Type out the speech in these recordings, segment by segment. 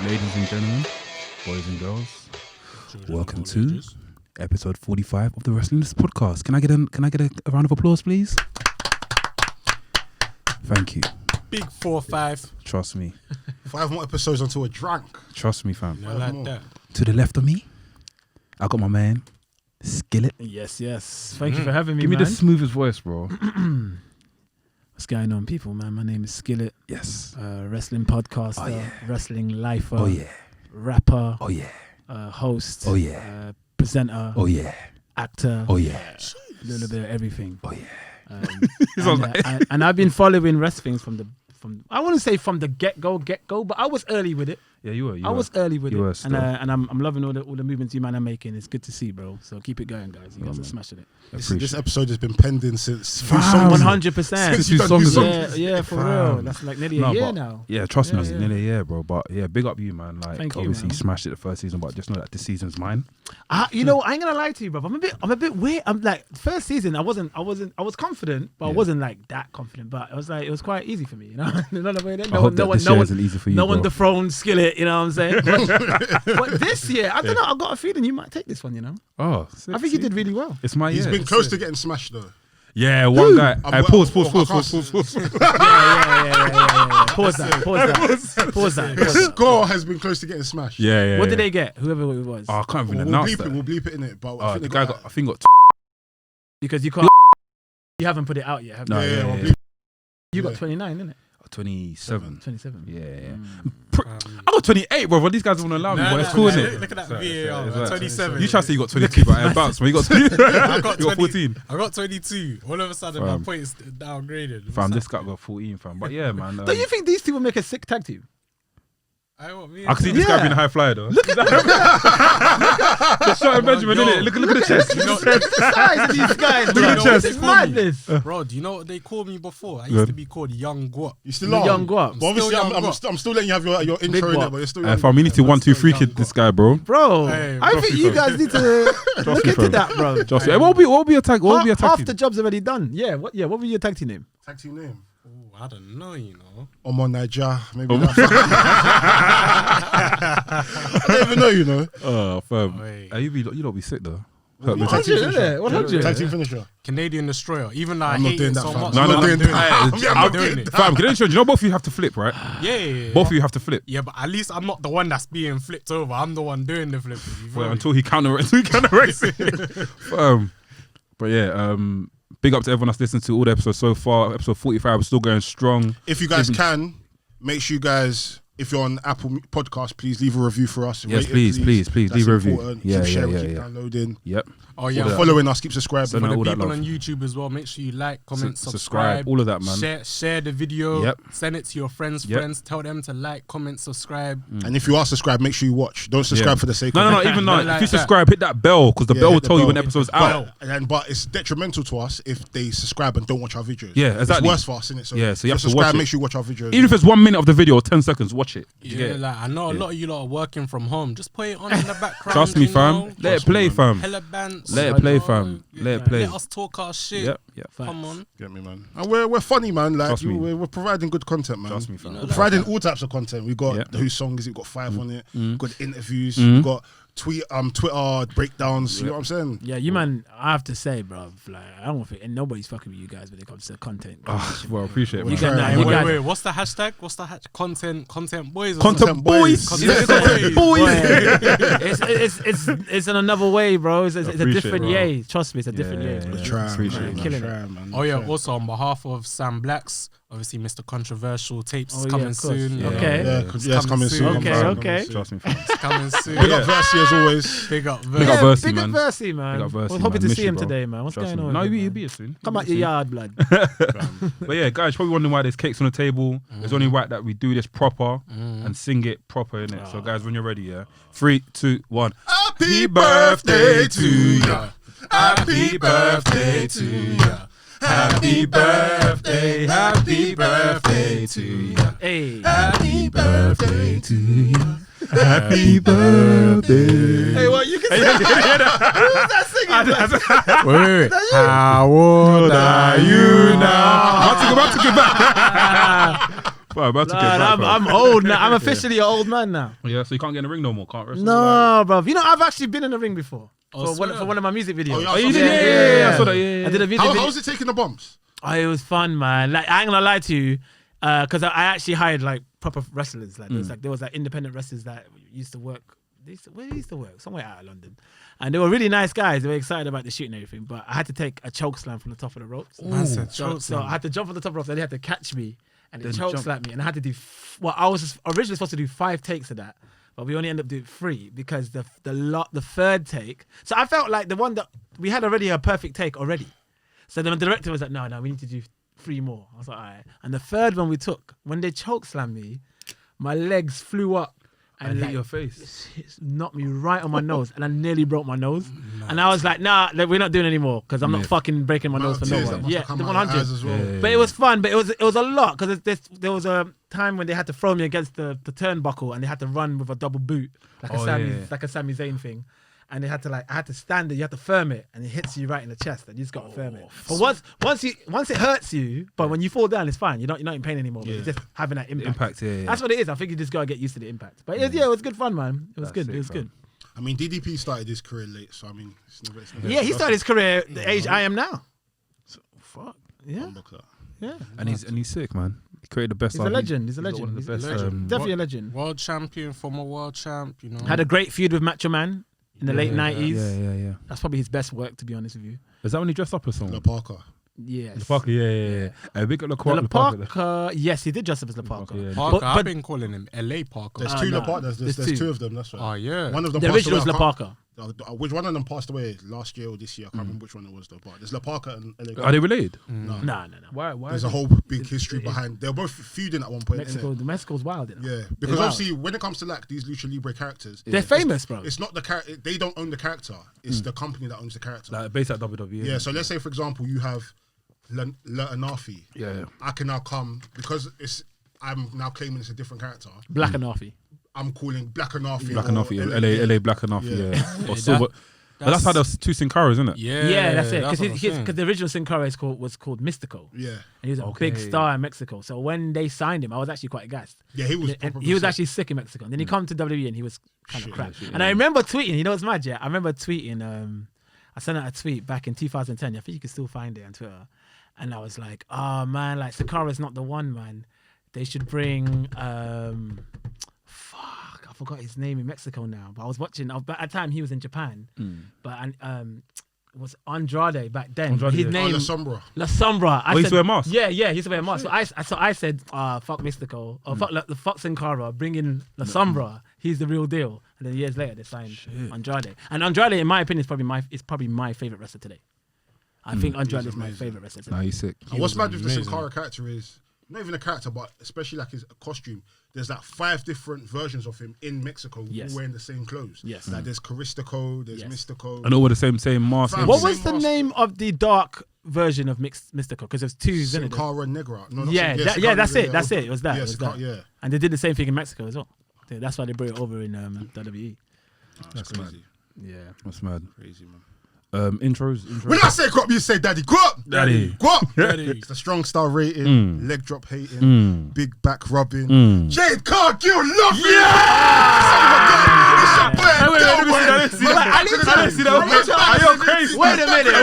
Ladies and gentlemen, boys and girls, welcome to episode 45 of the Wrestling List podcast. Can I get a round of applause, please? Thank you. Big 4-5. Trust me. 5 more episodes until we're drunk. Trust me, fam. I like that. To the left of me, I got my man, Skillet. Yes. Thank you for having me, Give me man. the smoothest voice, bro. What's going on, people, man? My name is Skillet. Yes. Wrestling podcaster. Oh, yeah. Wrestling lifer. Oh, yeah. Rapper. Oh, yeah. Host. Oh, yeah. Presenter. Oh, yeah. Actor. Oh, yeah. A little bit of everything. Oh, yeah. And I've been following wrestling from I wouldn't say from the get go, but I was early with it. Yeah, you were. I was early with You were it, still. and I'm loving all the movements you man are making. It's good to see, bro. So keep it going, guys. You guys are smashing it. This episode has been pending since Fam. 100%. Since you done this Yeah, yeah, for Fam. real. That's like nearly a year now. Yeah, trust me, Yeah, it's nearly a year, bro. But yeah, big up you, man. Like, Thank you, obviously, man. you smashed it the first season, but just know that this season's mine. You know, I ain't gonna lie to you, bro. I'm a bit weird. I'm like, first season, I was confident, but I wasn't like that confident. But it was quite easy for me, you know. I hope that this year isn't easy for you, no one bro. dethroned Skillet, you know what I'm saying? But this year, I don't know. I got a feeling you might take this one, you know. Oh, I think you did really well. It's my year. He's been close to getting smashed though. Yeah, one guy. I'm- Pause. Yeah. Pause that. The score has been close to getting smashed. Yeah. What did they get? Whoever it was. Oh, I can't even We'll announce bleep it. that. We'll bleep it in it. But I think The they guy got. got, I think, got. Because you can't. You haven't put it out yet, have you? No, Yeah, yeah, we'll yeah. bleep. You got Yeah. 29, innit? 27. 27. Yeah. I got 28, bro. But these guys won't allow me. But it's cool, innit? Look at that Sorry, VAR. it's right. 27. You try to say you got 22, but I bounced, man. You got 20. I got You got 20. 14. I got 22. All of a sudden, Fam. my points downgraded. Fam, this guy got 14, fam. But yeah, man. Don't you think these two will make a sick tag team? I I can see this guy Yeah. being a high flyer, though. Look at that. Just shot Benjamin, Yo. innit? Look at the chest. You know, The size of these guys, Look at bro. the chest. It's madness. bro, do you know what they called me before? I Good. used to be called Young Guap. You still The are. young guap. But obviously, Still young I'm guap. still letting you have your intro in guap. there. But you're still. young. Fam, you need to 1, 2, 3 young kid this guap. guy, bro. Bro, Hey, I think you guys need to look me, into fam. that, bro. Just what will be a tag? What will be a tag Half team? the job's already done. Yeah, what will be your tag team name? Tag team name. Ooh, I don't know, you know. Omo Niger. Maybe. I don't even know. You know. Oh, fam. Wait. You don't be sick, though. Tag team 100, finisher. isn't it? 100. Tag team finisher. Canadian Destroyer. Even though I I'm not hate doing it that, so fam. much. No, I'm no, not no. doing that. I'm doing it. Fam, get into it. You know both of you have to flip, right? Yeah. Both of you have to flip. Yeah, but at least I'm not the one that's being flipped over. I'm the one doing the flipping. You feel Well, me? until he counteracts it. But yeah, big up to everyone that's listened to all the episodes so far. Episode 45, we're still going strong. If you guys can, make sure you guys, if you're on Apple Podcast, please leave a review for us. Yes, Rate it, please That's leave a review. important. Yeah, keep yeah, sharing, yeah, keep yeah. downloading. Yep. Oh Yeah. yeah. Following us, keep subscribing. Send For all the that people love. on YouTube as well, make sure you like, comment, Subscribe, subscribe, all of that, man. Share the video. Yep. Send it to your friends. Yep. Tell them to like, comment, subscribe. And if you are subscribed, make sure you watch. Don't subscribe Yeah. for the sake No, of it. even Not though like if you that. subscribe, hit that bell because the Yeah, bell will hit the tell you bell. when the episode's out. But it's detrimental to us if they subscribe and don't watch our videos. Yeah, exactly. It's worse for us, isn't it? So Yeah, so you have if to subscribe, watch it. make sure you watch our videos. Even if it's 1 minute of the video or 10 seconds, watch it. You Yeah, get it? like I know a lot of you lot are working from home. Just put it on in the background. Trust me, you fam. know? Let it play, fam. Hella bands. Let it you play, know? fam. Let it play. Let us talk our shit. Yep. Come on. Get me, man. And we're funny, man. Like Trust me. we're providing good content, man. Trust me, fam. We're providing all types of content. We got Yep. whose song is it? We've got 5 on it. We've got interviews. We've got Twitter breakdowns. You know what I'm saying? Yeah, you man, I have to say, bro, like I don't think and nobody's fucking with you guys when it comes to content. Well, appreciate it, You man. got that. Hey, You Wait, got wait. What's the hashtag? What's the content boys? or Content something? boys. Content Boys. it's in another way, bro. It's a Appreciate different it, bro. yay. Trust me, it's a different Yeah, yay. yeah, bro. yeah. Try, Appreciate man. it, man. Killing Try, man. Oh yeah. Try. Also on behalf of Sam Blacks, obviously Mr. Controversial Tapes is Oh, yeah, coming of course. soon. Yeah. Okay. Yeah, it's coming soon. Okay, Coming okay. soon. Trust me, fam. It's coming soon. Big up Versi as always. Big up. Big up Versi, big man. up Versi, man. Big up Versi, I was hoping man. to Miss see you, him bro. today, man. What's Trust going me. on? No, with he'll you, be man? here soon. Come out your yard, blood. But yeah, guys, probably wondering why there's cakes on the table. It's only right that we do this proper and sing it proper, innit? So, guys, when you're ready, yeah? 3, 2, 1. Happy birthday to you. Happy birthday to you. Happy birthday to you. Hey. Happy birthday to you. Happy birthday. Hey, well, you can say Who's that singing? Wait. How old are you now? About to go back. Bro, about to get Lad, back, bro. I'm old now. I'm officially an old man now. Yeah, so you can't get in the ring no more. Can't wrestle. No, bro. You know, I've actually been in the ring before Oh, for one of my music videos. Oh, yeah, Oh, you did? Yeah. I saw that. Yeah. I did a music How video. was it taking the bumps? Oh, it was fun, man. Like, I ain't gonna lie to you, because I actually hired like proper wrestlers. Like, there was like independent wrestlers that used to work. Where they used to work? Somewhere out of London, and they were really nice guys. They were excited about the shoot and everything. But I had to take a choke slam from the top of the ropes. Man said So choke I had to jump on the top ropes, and they had to catch me and then Then choke jump. slap me, and I had to do. I was originally supposed to do 5 takes of that, but we only ended up doing 3 because the third take. So I felt like the one that we had already a perfect take already. So the director was like, no, we need to do 3 more. I was like, all right. And the third one we took, when they choke slammed me, my legs flew up And hit like, your face. it knocked me right on my nose, and I nearly broke my nose. And I was like, nah, we're not doing it anymore because I'm not Myth. fucking breaking my nose for no Tears that one. must Yeah, have come the out of 100. your eyes as well. Yeah. But it was fun, but it was a lot because there was a time when they had to throw me against the turnbuckle and they had to run with a double boot like Oh, a Sami Zayn thing. And they had to I had to stand it, you had to firm it, and it hits you right in the chest, and you just got to firm it. But once it hurts you, but when you fall down, it's fine. You're not in pain anymore. But it's just having that impact. Impact, yeah. That's what it is. I think you just gotta get used to the impact. But it was good fun, man. It was That's good. sick, It was fam. good. I mean, DDP started his career late, so I mean, it's never Yeah, he started his career at the age I am now. Fuck. Yeah, yeah. And he's sick, man. He created the best. He's a legend. He's a legend. One of He's the best. definitely a legend. World champion, former world champ, you know. Had a great feud with Macho Man in the late 90s. Yeah. That's probably his best work, to be honest with you. Is that when he dressed up as La someone? Parker. Yes. Parker, yeah. Big up The Parker. Parker, yes, he did dress up as the Parker. Yeah. Parker, But- I've been calling him LA Parker. There's Ah, two no. La Parker. There's There's 2 two. of them. That's right. Oh, yeah. One of them. The passed original away, was I La can't- Parker. Which one of them passed away last year or this year? I can't remember which one it was though. But there's La Parker and LA. Are they related? No. No. Why? There's a whole big history behind. They're both feuding at one point. Mexico, innit? Mexico's wild. You know? Yeah, because wild. obviously when it comes to like these lucha libre characters, They're famous, bro. it's not the character. They don't own the character. It's the company that owns the character. Like based at WWE. Yeah. So let's say for example you have La Anafi. Yeah. I can now come because I'm now claiming it's a different character. Black and Offie. I'm calling Black Anafi. Black and off, yeah. LA Black and off, Yeah. yeah. Or silver. But that's how there's 2 Sin Caras, isn't it? Yeah, that's it. what I'm saying. Because the original Sin Cara was called Mystico. Yeah. And he was a Okay. big star in Mexico. So when they signed him, I was actually quite gassed. Yeah, he was. And probably he was sick. actually sick in Mexico. And then he come to WWE and he was kind of crap. shit, And I remember tweeting, you know what's mad, yeah? I remember tweeting, I sent out a tweet back in 2010. I think you can still find it on Twitter. And I was like, oh man, like Sakara's not the one, man. They should bring, I forgot his name in Mexico now. But I was watching, but at the time he was in Japan. But it was Andrade back then. Andrade, His yeah. name, La Sombra. La Sombra. Oh, he used to wear a mask? Yeah, he used to wear a mask. So I said, fuck Mystico. Or fuck Sin Cara. Bring in La Sombra. He's the real deal. And then years later, they signed Andrade. And Andrade, in my opinion, is probably my favorite wrestler today. I think Andrade is my amazing. favorite wrestler today. Nah, he's sick. And what's mad with the Sin amazing. Cara character is not even a character, but especially like his costume. There's like 5 different versions of him in Mexico, Yes. all wearing the same clothes. Yes. Like there's Caristico, there's Yes. Mystico. And all with the same mask. Fam, What Same was the mask. name of the dark version of Mystico? Because there's 2, isn't Sin it? Cara Negra. No, not Yeah, Sin- that- Sin yeah, Cara that's Negra, it. That's it. It was that. Yeah, It was Sin Cara- that. yeah. And they did the same thing in Mexico as well. Yeah, that's why they brought it over in WWE. That's crazy. Yeah. That's mad. Crazy, man. Intros. When I say go up, you say daddy. Go up! Daddy. Go up! Daddy. It's the strong style rating, leg drop hating, big back rubbing. Jade Cargill, love you! It's your boy, let me see that. I need to see that. Are you crazy? Wait a minute.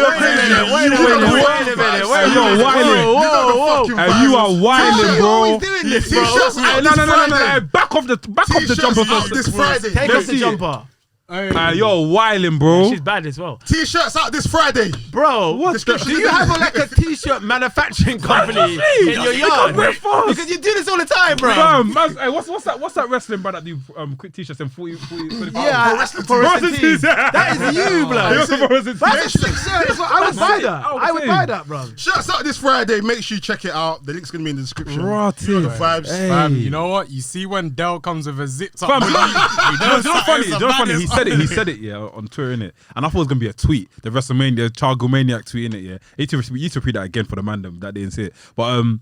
You're wilding. Whoa. And you are wilding, bro. doing this, T-shirts out No. this Friday. Back off the T-shirts jumper out first. this Friday. Take Let's off the see it. jumper. You're wilding, bro. She's bad as well. T-shirts out this Friday. Bro, what? Description Do in you the- have like a t-shirt manufacturing company in your yard? Because you do this all the time, bro. Fam, hey, what's that wrestling brand that do quick t-shirts and 40 Yeah, for wrestling tees. That is you, blood. That's a sick shirt. That's what- I would buy that. I would buy that, bro. Shirts out this Friday. Make sure you check it out. The link's gonna be in the description. Rotty. You know the vibes. Fam, you know what? You see when Dell comes with a zipped up Fam, hoodie, you know what's funny? it's You the know what's funny? baddest. He said it, yeah, on Twitter, innit? And I thought it was gonna be a tweet, the WrestleMania Chargo Maniac tweet, innit? Yeah, he used to repeat that again for the mandem that they didn't see it. But fam,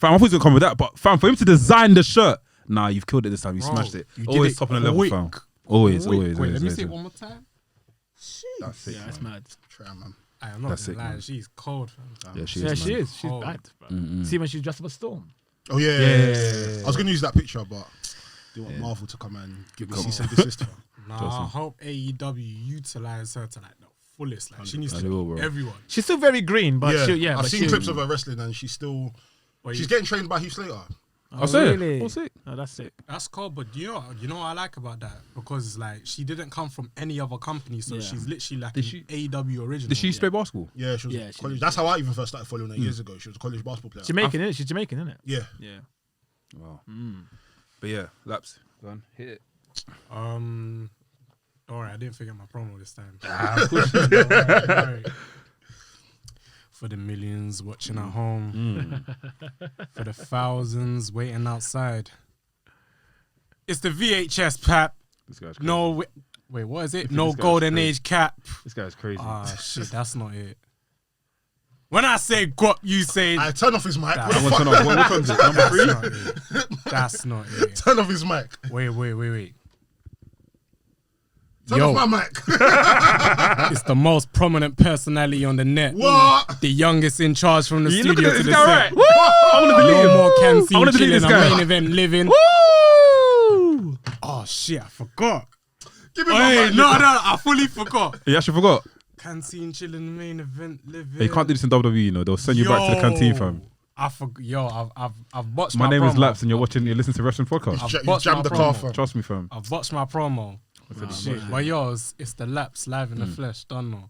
I thought he was gonna come with that. But fam, for him to design the shirt, nah, you've killed it this time. You Bro, smashed it. you did Always it top of the level, quick. fam. Always. Wait, let me see it always. one more time. That's it. Yeah, that's mad. Try, man. I'm not That's gonna it, lie, man. she's cold, fam. Yeah, she Yeah, is. she man. is. She's Oh. bad, bro. See when she's dressed up a storm. Oh yeah. Yeah. I was gonna use that picture, but they want Marvel to come and give me cease and desist. Nah, I hope AEW utilize her to like the fullest. Like she needs They to will, be bro. everyone. She's still very green, but Yeah, I've but seen clips of her wrestling, and she's getting trained by Heath Slater. I'll say it. really? I'll say it. Oh, that's sick. That's cool, but you know what I like about that? Because like she didn't come from any other company, so Yeah. she's literally like Did an she- AEW original. Did she used to play basketball? Yeah, she was Yeah, she college. did. That's how I even first started following her years ago. She was a college basketball player. Jamaican, isn't it? She's Jamaican, isn't it? Yeah. Yeah. Wow. But yeah, Laps. Go on, hit it. Don't worry, I didn't forget my promo this time. Don't worry. For the millions watching at home, for the thousands waiting outside. It's the VHS Pap. This guy's crazy. No, wait, what is it? This No guy's golden crazy. age cap. This guy's crazy. Ah, shit, that's not it. When I say guap, you say I turn off his mic. That- What the I'm fuck? gonna turn off. What one's it? Number that's 3? not it. That's not it. Turn off his mic. Wait. Turn Yo. off my mic. It's the most prominent personality on the net. What? The youngest in charge from the You look studio at to this the guy, set. right? Woo! I want to delete No him. more can I see wanna delete chilling this and guy. main event living. Woo! Oh shit, I forgot. Give me my Hey, mic. no, I fully forgot. You actually forgot. Canteen chilling main event living. Hey, you can't do this in WWE, you know. They'll send you back to the canteen, fam. I forgot. Yo, I've watched My name is promo. Laps, and you're listening to Wrestling Podcast. I've You watched jammed my the car, promo. fam. Trust me, fam. I've watched my promo. Shit. Well, yours, it's the Laps live in the flesh. Don't know.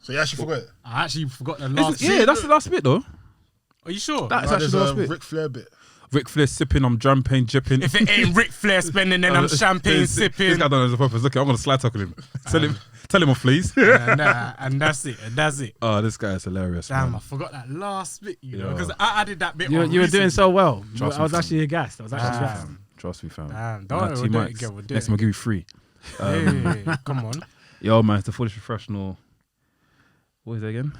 So you actually forgot it. I actually forgot the last. Yeah, that's the last bit, though. Are you sure? That's Nah, actually there's the a last bit. Ric Flair bit. Ric Flair sipping, I'm champagne jipping. If it ain't Ric Flair spending, then I'm champagne This sipping. guy don't know the purpose. Look, I'm gonna slide tackle him. Tell him off, please. And that's it. And that's it. Oh, this guy is hilarious, Damn, I man. forgot that last bit, you know, Yeah. because I added that bit. You on were doing recently. so well. Trust I was me, actually aghast. I was actually aghast. Trust me, fam. Damn, Nah, don't T we'll do it Max. again. We'll do Next it time I'll give you free. Hey, come on. Yo, man, it's the Foolish Professional. What is it again?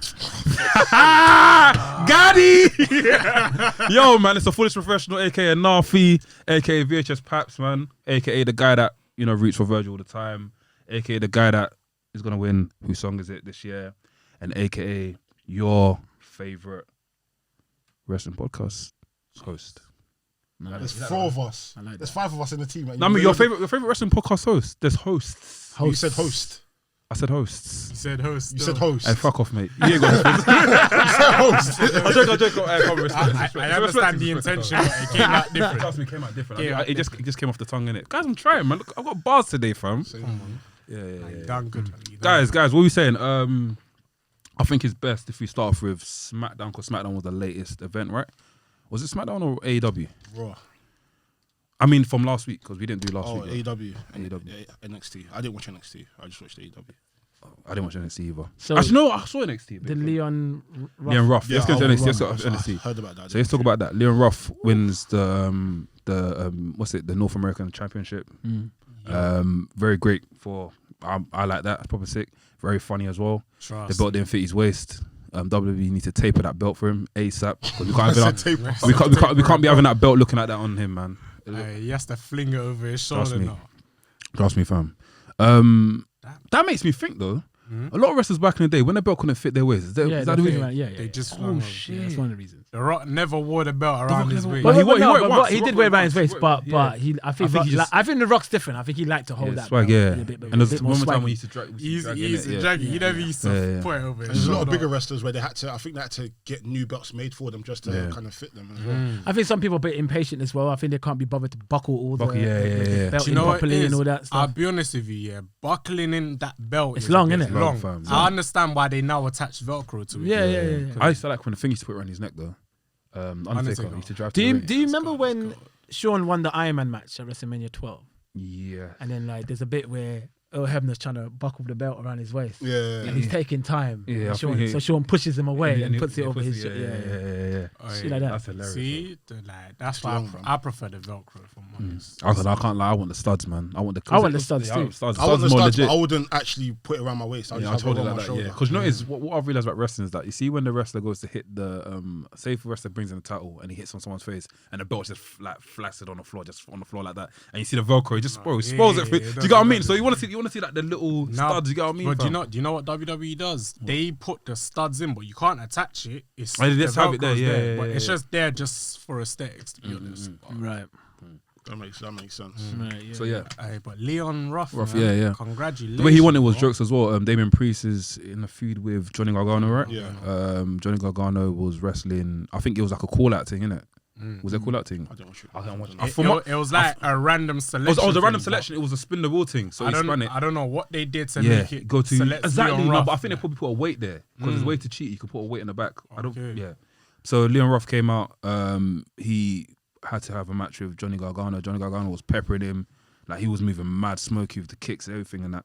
Gotti! Yo, man, it's the Foolish Professional, aka Nafi, aka VHS Paps, man, aka the guy that, you know, roots for Virgil all the time, aka the guy that is gonna win Whose Song Is It this year, and aka your favorite wrestling podcast host. There's 4 of us. I like There's that. 5 of us in the team. No, I mean your favorite wrestling podcast host. There's hosts. You said host. I said hosts. You said host. You said host. Hey, fuck off, mate. You ain't got You said host. I joke. Hey, come on, respect. I understand the intention, but it came out different. Trust me, it came out different. Yeah, It just came off the tongue, innit? Guys, I'm trying, man. Look, I've got bars today, fam. Yeah. You done good. You done Guys, what are we saying? I think it's best if we start off with SmackDown, because SmackDown was the latest event, right? Was it SmackDown or AEW? Raw. I mean, from last week, because we didn't do last Oh, week. AEW. AEW. NXT. I didn't watch NXT. I just watched AEW. I didn't watch NXT either. So- Actually, no, I saw NXT. The Leon Ruff. Leon Ruff. Let's get to I NXT. Let's go to I NXT. heard about that. So let's talk about that. Leon Ruff wins the the North American Championship. Very great for. I like that. It's proper sick. Very funny as well. Trust The belt didn't fit his waist. WWE need to taper that belt for him ASAP. 'Cause we can't, I have said that, tape. we can't be having that belt looking like that on him, man. He has to fling it over his shoulder me. now. Trust me, fam. That makes me think though. A lot of wrestlers back in the day, when the belt couldn't fit their waist, is that Yeah, the the reason? They just Oh flung over. shit! That's one of the reasons. The Rock never wore the belt around his waist. But he wore it but once. he The did Rock wear it wore around it his once. waist, but Yeah. I think he just- I think the Rock's different. I think he liked to hold that Swag, belt yeah. a bit, And a there's bit one more time when swaggy. he used to drag. Easy, draggy. He never used to Yeah. put it over his There's a lot of shoulder. bigger wrestlers where they had to. I think they had to get new belts made for them just to kind of fit them as well. I think some people are a bit impatient as well. I think they can't be bothered to buckle all the yeah. belt Do in you know what it properly is? and all that I'll stuff. be honest with you, yeah. Buckling in that belt It's is long, a bit innit? Long, fam. I understand why they now attach Velcro to it. Yeah. I used to like when the thing used to put around his neck though. Undertaker Undertaker. used to drive. Do to you the ring. do you remember when Shawn won the Iron Man match at WrestleMania 12? Yeah. And then like there's a bit where Earl Hebner's trying to buckle the belt around his waist. Yeah. And he's taking time. Yeah, And I Shawn, think he- so Shawn pushes him away and he- puts it yeah, over puts his it- shoulder. Yeah. Oh, Shit like that. That's hilarious. See, that's why long, bro. I prefer the Velcro, if I'm honest. I can't lie. I want the studs, man. I want the. I want the studs too. Studs, I want the more studs, legit. but I wouldn't actually put it around my waist. I Yeah, I just told have it it on like my that. shoulder. Yeah, because you know, is what I've realized about wrestling is that you see when the wrestler goes to hit the say if a wrestler brings in the title and he hits on someone's face and the belt's just like flaccid on the floor, just on the floor like that, and you see the Velcro, it just bro, it spoils it. Do you get what I mean? So you want to you want to see like the little studs. You get what I mean? But fam? do you know what WWE does? They put the studs in, but you can't attach it. It's Oh, they just the have it there, Velcro's yeah, but yeah, it's yeah. just there just for aesthetics, to be honest. Right. That makes sense. Right. Yeah. So yeah, But Leon Ruff, Ruff, man, yeah. congratulations. the way he won it was bro. jokes as well. Damien Priest is in a feud with Johnny Gargano, right? Yeah. Johnny Gargano was wrestling. I think it was like a call out thing, innit? Was it a call out thing? I don't watch it. I don't watch It was like a random selection. Oh, the random thing, selection. It was a spin the wheel thing. So but he spun it. I don't know what they did to Yeah, make it go to select exactly. Leon No, Ruff, but I think they man. probably put a weight there because there's a way to cheat. You could put a weight in the back. I don't. Okay. Yeah. So Leon Ruff came out. He had to have a match with Johnny Gargano. Johnny Gargano was peppering him, like he was moving mad smoky with the kicks and everything and that.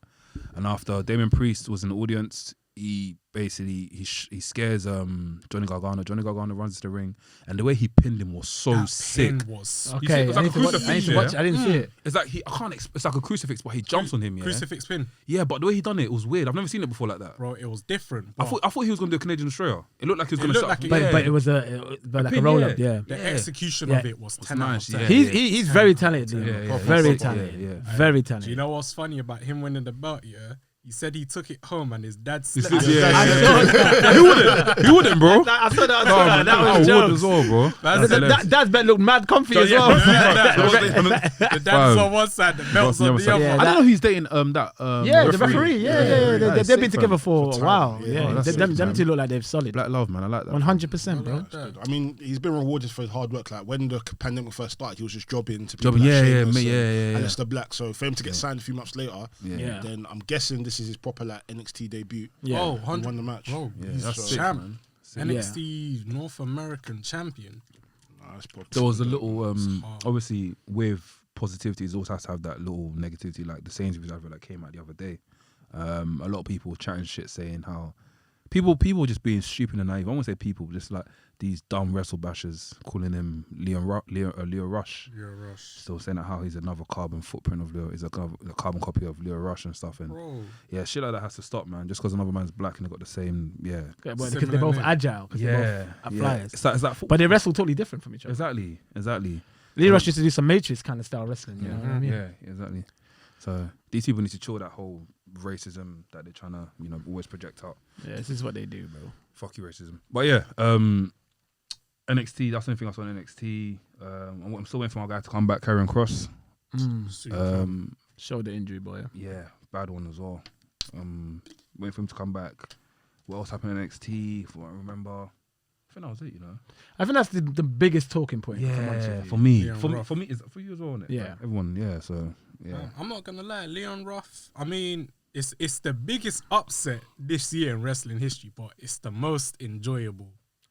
And after Damien Priest was in the audience, he basically he scares Johnny Gargano. Johnny Gargano runs to the ring, and the way he pinned him was so That sick. pin was You see, Okay. it was I like need a to watch. I need crucifix, to watch. yeah? I didn't see it. It's like I can't. It's like a crucifix, but he jumps on him. Yeah. crucifix pin, Yeah, but the way he done it was weird. I've never seen it before like that. bro. It was different. I Bro. thought he was gonna do a Canadian Destroyer. It looked like he was It gonna. looked Start, like it- But Yeah. it was like a pin, roll yeah. up. Yeah. the Yeah. execution Yeah. of it was It's 10 nice, out of 10. yeah. He's very talented. Yeah, Liam. yeah, Very yeah. talented. Yeah. Very Do talented. you know what's funny about him winning the belt? Yeah, he said he took it home and his dad Yeah, slept. yeah. He wouldn't, bro. I saw that. Oh, That I was would jokes. as well, bro. That's hilarious. Dad's bet looked mad comfy as Yeah, well. The dad's on one side, the belt's on the other. Yeah, I don't know who's dating that. Yeah, the referee. Yeah. That is They've been sick, together man. for a while. Yeah, that's them sick, two look like they're solid. Black love, man. I like that. 100%, bro. I mean, he's been rewarded for his hard work. Like when the pandemic first started, he was just jobbing to Jobbing, people like yeah, Sheamus yeah, and yeah. Aleister Black. So for him to get signed a few months later, Yeah. then I'm guessing this is his proper like NXT debut. Yeah. Oh, He 100. won the match. Bro, Yeah, he's that's a sick, champ. man. NXT North American champion. Nah, that's proper. There was a little, hard. obviously, with positivity, it also has to have that little negativity, like the Sainsbury's advert that came out the other day. A lot of people chatting shit saying how people just being stupid and naive. I won't say people, just like these dumb wrestle bashers calling him Leo Rush. You're a rush. Still saying that how he's another carbon footprint of Leo, he's a carbon copy of Leo Rush and stuff. And Bro. yeah, shit like that has to stop, man. Just because another man's black and they got the same, Yeah, because Similar they're both name. agile. Because they're both flyers. It's that But they wrestle totally different from each other. exactly. Lee Rush used to do some Matrix kind of style wrestling. You know what I mean? Yeah, exactly. So these people need to chill that whole racism that they're trying to, always project out. Yeah, this is what they do, bro. Fuck you, racism. But yeah, NXT. That's the only thing I saw on NXT. I'm still waiting for my guy to come back, Karrion Kross. Shoulder injury, boy. Yeah, bad one as well. Waiting for him to come back. What else happened in NXT? From what I remember, I think that was it. I think that's the biggest talking point. For me, Leon for me, Ruff. for me, for you as well, isn't it? Yeah. Like, everyone. Yeah. So yeah. I'm not gonna lie, Leon Ruff. I mean, it's the biggest upset this year in wrestling history, but it's the most enjoyable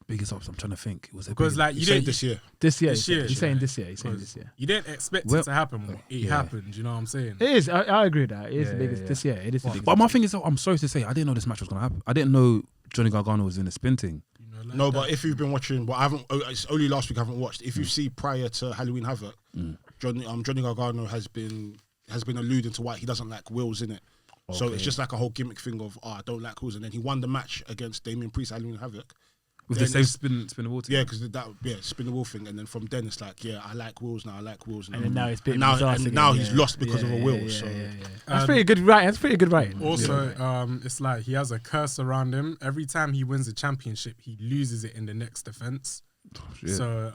Biggest ups. I'm trying to think. Was it because like You you said didn't this year. This year, This year, he's saying yeah. this year. He's saying this year. you didn't expect Well, it to happen, but it yeah. happened. You know what I'm saying? It is. I agree with that. It is Yeah, the biggest yeah. this year. It is the biggest. But my thing is, I'm sorry to say, I didn't know this match was gonna happen. I didn't know Johnny Gargano was in the spin thing. You know, like No, that. but if you've been watching, but I haven't. It's only last week I haven't watched. If you see prior to Halloween Havoc, Johnny Gargano has been alluding to why he doesn't like Wills in it. So Okay. it's just like a whole gimmick thing of I don't like Wills, and then he won the match against Damien Priest at Halloween Havoc. With Then the same it's- spin the wall thing. Yeah, because spin the wall thing, and then from then it's like I like Wills now, I like Wills now. And then now it's bit and now, his ass and again, now yeah. he's lost because of a will. Yeah, so yeah. That's pretty good writing. That's pretty good writing. Also, it's like he has a curse around him. Every time he wins a championship, he loses it in the next defense. Shit. So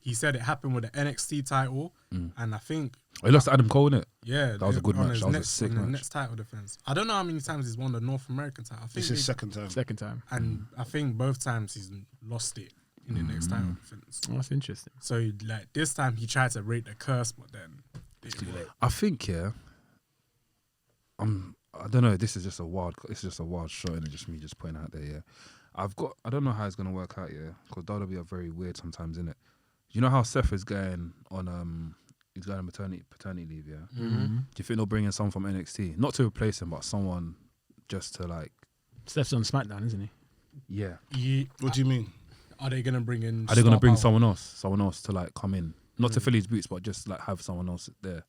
he said it happened with the NXT title, and I think He lost to Adam Cole, innit? yeah, That was a good on match. his That was a next, sick on the match. next title defense. I don't know how many times he's won the North American title. I think this is they- second time. Second time. and I think both times he's lost it in the next title defense. Oh, that's interesting. So like this time he tried to break the curse, but then I think I don't know. This is just a wild shot, and just me just pointing out there. Yeah, I don't know how it's gonna work out. Yeah, because WWE are very weird sometimes, innit? You know how Seth is going on he's going on paternity leave. Yeah. Do you think they'll bring in someone from NXT, not to replace him, but someone just to like? Steph's on SmackDown, isn't he? Yeah. What do you mean? are they gonna bring in? Are they gonna bring Star Power? someone else to like come in, not to fill his boots, but just like have someone else there?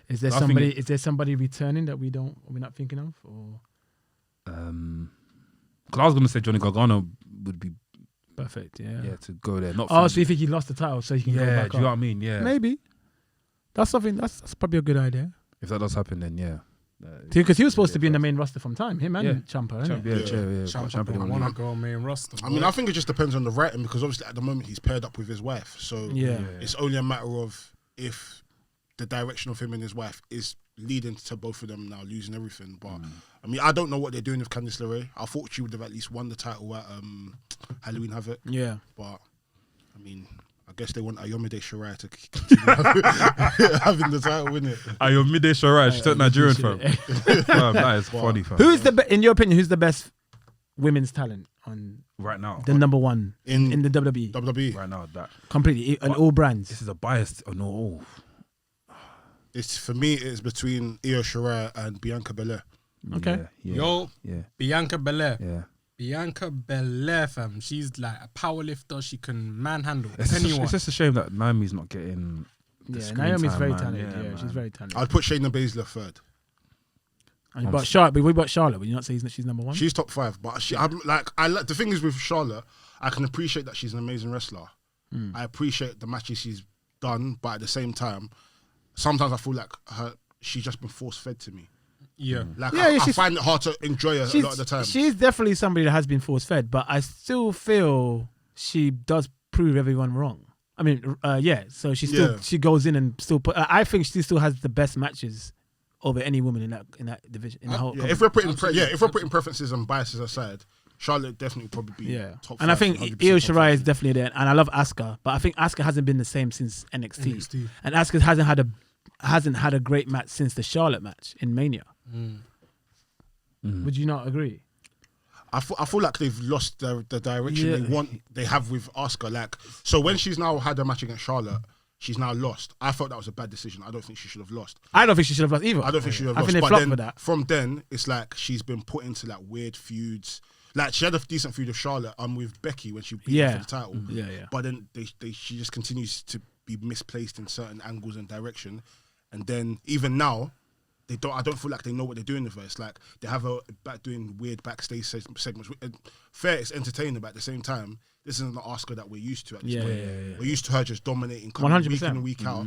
Is there I think somebody? Is there somebody returning that we're not thinking of? Or Because I was gonna say Johnny Gargano would be perfect? Yeah. to go there. Not Oh, for- so you think he lost the title so he can go back do you know what I up? mean? Yeah. Maybe. That's something. That's probably a good idea. If that does happen, then yeah. Because he was supposed to be in the main roster from time. Him and Ciampa, innit? Champion want to go main roster. I mean, I think it just depends on the writing because obviously at the moment he's paired up with his wife, so it's only a matter of if the direction of him and his wife is leading to both of them now losing everything. But I mean, I don't know what they're doing with Candice LeRae. I thought she would have at least won the title at Halloween Havoc. Yeah, but I mean, I guess they want Ayomide Shirai to continue having the title, innit? Ayomide Shirai, she took Nigerian fam. That is funny, fam. Who's in your opinion, who's the best women's talent on right now? The number one in the WWE. WWE right now, that completely and all brands. This is a biased. Oh no. It's for me. It's between Io Shirai and Bianca Belair. Okay. Bianca Belair. Yeah. Bianca Belair, fam. She's like a power lifter. She can manhandle It's anyone. just a shame that Naomi's not getting. Naomi's very talented. Yeah, she's very talented. I'd put Shayna Baszler third. But Charlotte, we bought Charlotte. Would you not say she's number one? She's top 5, but the thing is with Charlotte, I can appreciate that she's an amazing wrestler. I appreciate the matches she's done, but at the same time, sometimes I feel like she's just been force fed to me. Yeah. I find it hard to enjoy her a lot of the time. She's definitely somebody that has been force fed, but I still feel she does prove everyone wrong. I mean, so she goes in and still put. I think she still has the best matches over any woman in that division. In the whole if we're putting preferences and biases aside, Charlotte definitely probably be top 5. And I think Io Shirai is definitely there, and I love Asuka, but I think Asuka hasn't been the same since NXT. And Asuka hasn't had a great match since the Charlotte match in Mania. Would you not agree? I feel like they've lost the direction they have with Asuka. So when she's now had a match against Charlotte, she's now lost. I thought that was a bad decision. I don't think she should have lost. I don't think she should have lost either. I don't think she should have I lost. think they flopped for that. From then, it's like she's been put into like weird feuds. Like she had a decent feud with Charlotte with Becky when she beat her for the title. But then she just continues to be misplaced in certain angles and direction. And then even now, I don't feel like they know what they're doing with her. It's like they have her doing weird backstage segments. Fair, it's entertaining, but at the same time, this isn't the Asuka that we're used to at this point. We're used to her just dominating 100%. Week in and week out.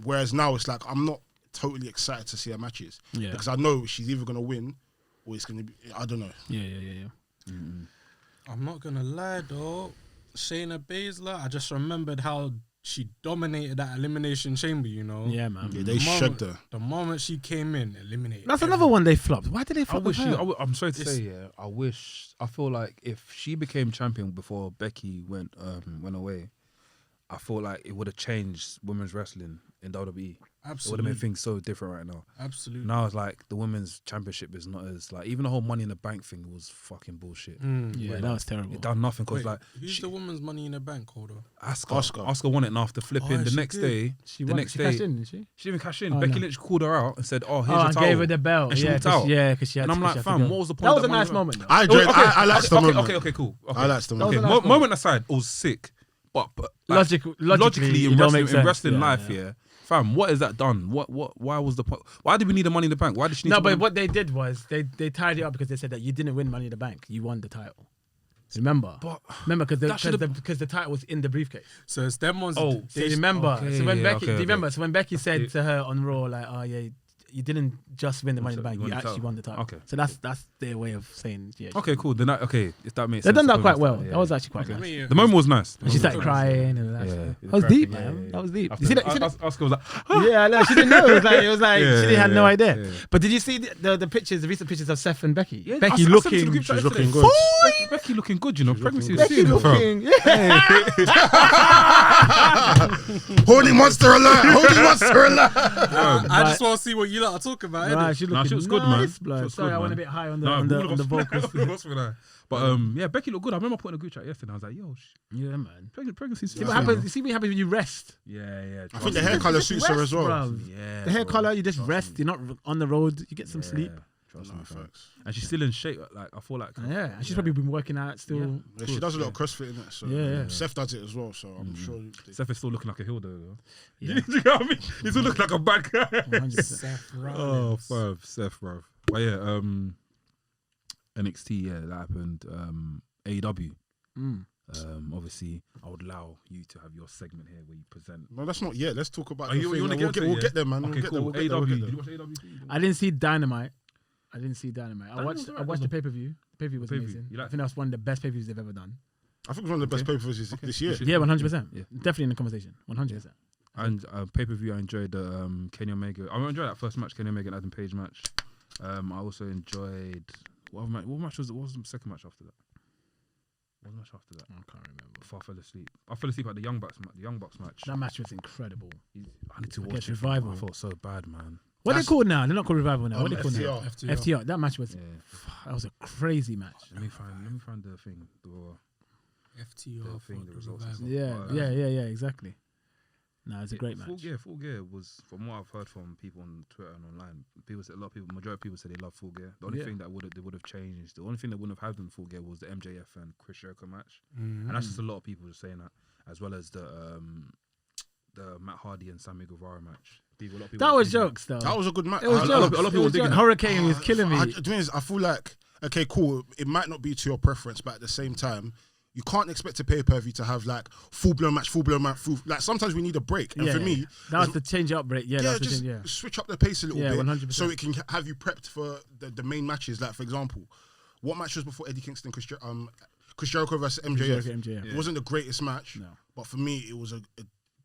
Whereas now it's like I'm not totally excited to see her matches because I know she's either going to win or it's going to be, I don't know. I'm not going to lie though, Shayna Baszler, I just remembered how she dominated that Elimination Chamber, you know? Yeah, man. Yeah, they shagged her. The moment she came in, eliminated. That's another one they flopped. Why did they flop her? I'm sorry to say, I feel like if she became champion before Becky went away, I feel like it would have changed women's wrestling in WWE. Absolutely. It would have made things so different right now. Absolutely. Now it's like the women's championship is not as like, even the whole Money in the Bank thing was fucking bullshit. Yeah, that was terrible. It done nothing because who's the women's Money in the Bank holder? Asuka won it, and after flipping the next day, she cashed in, didn't she? She didn't cash in. Becky Lynch called her out and said, "Oh, here's your and towel." Gave her the belt. And she walked out. Because she had. And I'm like, fam, what was the point? That was a nice moment. Though. I liked the moment. Okay, cool. I liked the moment. Okay, moment aside, it was sick. But logically, in wrestling life, fam, what has that done? Why was the point? Why did we need the Money in the Bank? Why did she need? No, but what they did was they tied it up because they said that you didn't win Money in the Bank, you won the title. Remember? Because the title was in the briefcase. So it's them ones. Oh, so you remember? Okay, so when Becky, do you remember? So when Becky said to her on Raw, like, "Oh yeah, you didn't just win the Money in the Bank, you actually won the title." Okay. So that's their way of saying, Okay, cool. Then if that makes sense. They've done that quite well. That was actually quite nice. The moment was nice. She started crying and that. That was deep, man. That was deep. You see that? Asuka was like, yeah, no, she didn't know. It was like she didn't have no idea. But did you see the pictures, the recent pictures of Seth and Becky? Yeah, Becky looking good. Becky looking good, you know. Pregnancy is Becky serious, bro. looking. Horny monster alert! Horny monster alert! I just want to see what you lot are talking about. Nah, she was good, man. She was Sorry, good, I went a man. bit high on the vocals. But yeah, Becky looked good. I remember putting a group chat yesterday. I was like, yo, Yeah, man. pregnancy. See what happens. You see what happens when you rest. Yeah. I think the hair colour suits her as well. Bruv. Yeah, The hair bro. color, you just rest. You're not on the road. You get some sleep. Trust me, fam. Facts. And she's still in shape. Like I feel like. Yeah, and she's probably been working out still. Yeah, she does a lot of CrossFit in it, so Yeah. Seth does it as well. So I'm sure. Seth is still looking like a heel though. Yeah. You know what I mean? He's still looking like a bad guy. 100%. Seth Oh, Rollins. bruv, Seth, bruv. But yeah, NXT, that happened. AEW. Obviously, I would allow you to have your segment here where you present. No, that's not yet. Let's talk about. Oh, you want to get We'll get there, man. Okay, cool. We'll get there. AW. Did you watch AW? I didn't see Dynamite. I watched was alright, I watched the pay-per-view. Pay-per-view was Pay-per-view. amazing. You like I think that's one of the best pay-per-views they've ever done. I think it was one of the best pay-per-views this year. Yeah, 100%. Yeah. Definitely in the conversation. 100%. And pay-per-view, I enjoyed the Kenny Omega. I enjoyed that first match, Kenny Omega and Adam Page match. I also enjoyed what match was it? What was the second match after that? What was the match after that? I can't remember. Before I fell asleep. I fell asleep at the Young Bucks match. That match was incredible. I need to watch Against it. Revival. I felt so bad, man. What are they called now? They're not called Revival now. What are they called FTR. now? FTR. That match was Yeah. that was a crazy match. Let me find the thing. FTR. The results. Revival. Yeah, exactly. No, it's a great match. Full Gear was, from what I've heard from people on Twitter and online, majority of people say they love Full Gear. The only thing that they would have changed, the only thing that wouldn't have had in Full Gear was the MJF and Chris Jericho match, and that's just a lot of people just saying that, as well as the Matt Hardy and Sammy Guevara match. A lot of people That was jokes though. That was a good match. It was A lot of jokes. people It was digging jokes. it. Hurricane was killing me. I feel like, okay, cool. It might not be to your preference, but at the same time, you can't expect a pay-per-view to have like full-blown match. Like sometimes we need a break. And for me, that was the change up break. Yeah, that's just the thing, switch up the pace a little Yeah, bit 100%. so it can have you prepped for the main matches. Like, for example, what match was before Eddie Kingston, Chris Jericho versus MJF? MJF. It wasn't the greatest match, No. but for me, it was a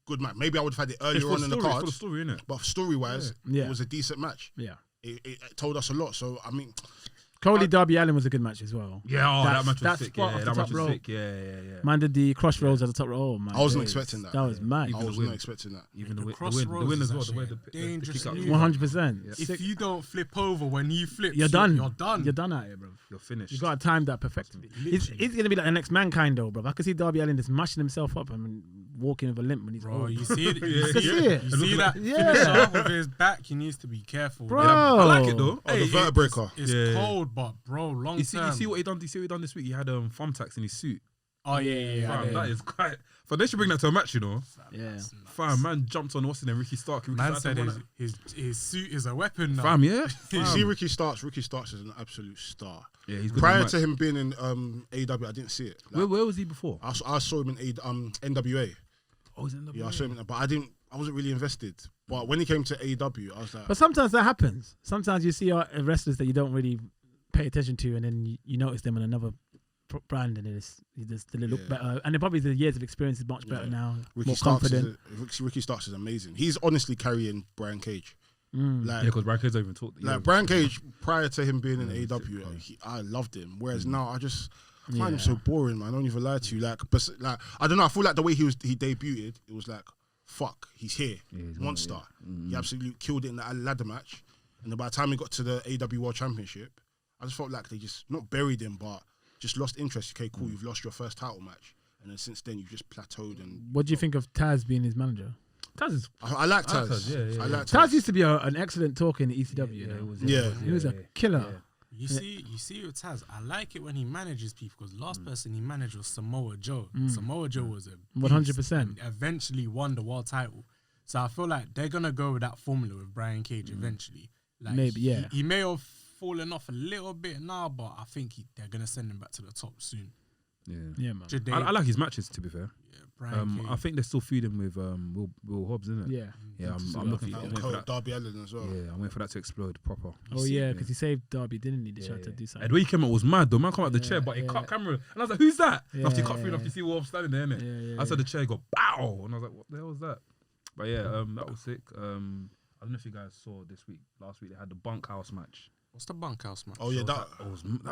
good match. Maybe I would have had it earlier on in the For the cards, story, innit? but story-wise, Yeah. it was a decent match. Yeah. It told us a lot. So, I mean... Cody Darby Allin was a good match as well. Yeah, that match was sick. spot Yeah, off that the match top was rope. sick. Yeah. Man did the crossroads at the top row. Oh, man. I wasn't expecting that. That was mad. I was win. not expecting that. Even The the win crossroads as well. is The way actually the a dangerous kick out. move. 100%. If you don't flip over when he flips, You're done. You're done. You're done at it, bro. You're finished. You got to time that perfectly. He's going to be like the next Mankind, though, bro. I can see Darby Allin just mashing himself up and walking with a limp when he's Bro, old. you see it? Yeah. You see see it? it. You see that Yeah. finisher with his back? He needs to be careful. Bro. I like it though. Oh, the vertebrae. It's Yeah. cold, but bro, long You see term. what he done? You see what he done this week? He had thumbtacks in his suit. Oh yeah. Fam, that is quite. But they should bring that to a match, you know. Yeah. Fam, man jumped on what's his name, Ricky Stark. Man said his suit is a weapon now. Fam, yeah. You see Ricky Starks is an absolute star. Yeah, he's good. Prior to him being in AW, I didn't see it. Like, where was he before? I saw him in NWA. Oh, he's in the Yeah, I saw him, but I wasn't really invested. But when he came to AW, I was like, But sometimes that happens. Sometimes you see wrestlers that you don't really pay attention to, and then you notice them on another brand, and they look better. And then probably the years of experience is much better now. Ricky more Starks confident. Ricky Starks is amazing. He's honestly carrying Brian Cage. Like, Yeah, because Brian Cage don't even talk. like Brian Cage, prior to him being in AW, I loved him. Whereas now, I just find him so boring, man. I don't even lie to you. Like, but like, I don't know. I feel like the way he debuted, it was like, fuck, he's here, he's monster. He absolutely killed it in that ladder match. And then by the time he got to the AW World Championship, I just felt like they just not buried him, but just lost interest. Okay, cool, you've lost your first title match, and then since then you've just plateaued. And What do you think of Taz being his manager? Taz is. I like Taz. Taz, I like Taz used to be an excellent talker in the ECW. you know? He was a killer. You see with Taz, I like it when he manages people because last person he managed was Samoa Joe. Samoa Joe was a 100%. and eventually won the world title. So I feel like they're gonna go with that formula with Brian Cage eventually. Like Maybe, yeah. He may have fallen off a little bit now, but I think they're gonna send him back to the top soon. Yeah, man. Should they? I like his matches, to be fair. Yeah, Brian Cage. I think they're still feuding with Will Hobbs, isn't it? Yeah. Yeah, I'm looking for that. Darby Allin as well. Yeah, I'm waiting for that to explode proper. Oh yeah, because he saved Darby, didn't he? They tried to do And something. the way he came out was mad though. Man come out the chair, but he cut camera. And I was like, who's that? And after he cut through, after you see Will Hobbs standing there, innit? I saw the chair go, bow! And I was like, what the hell was that? But yeah, that was sick. I don't know if you guys saw last week they had the bunkhouse match. What's the bunkhouse match? Oh yeah, that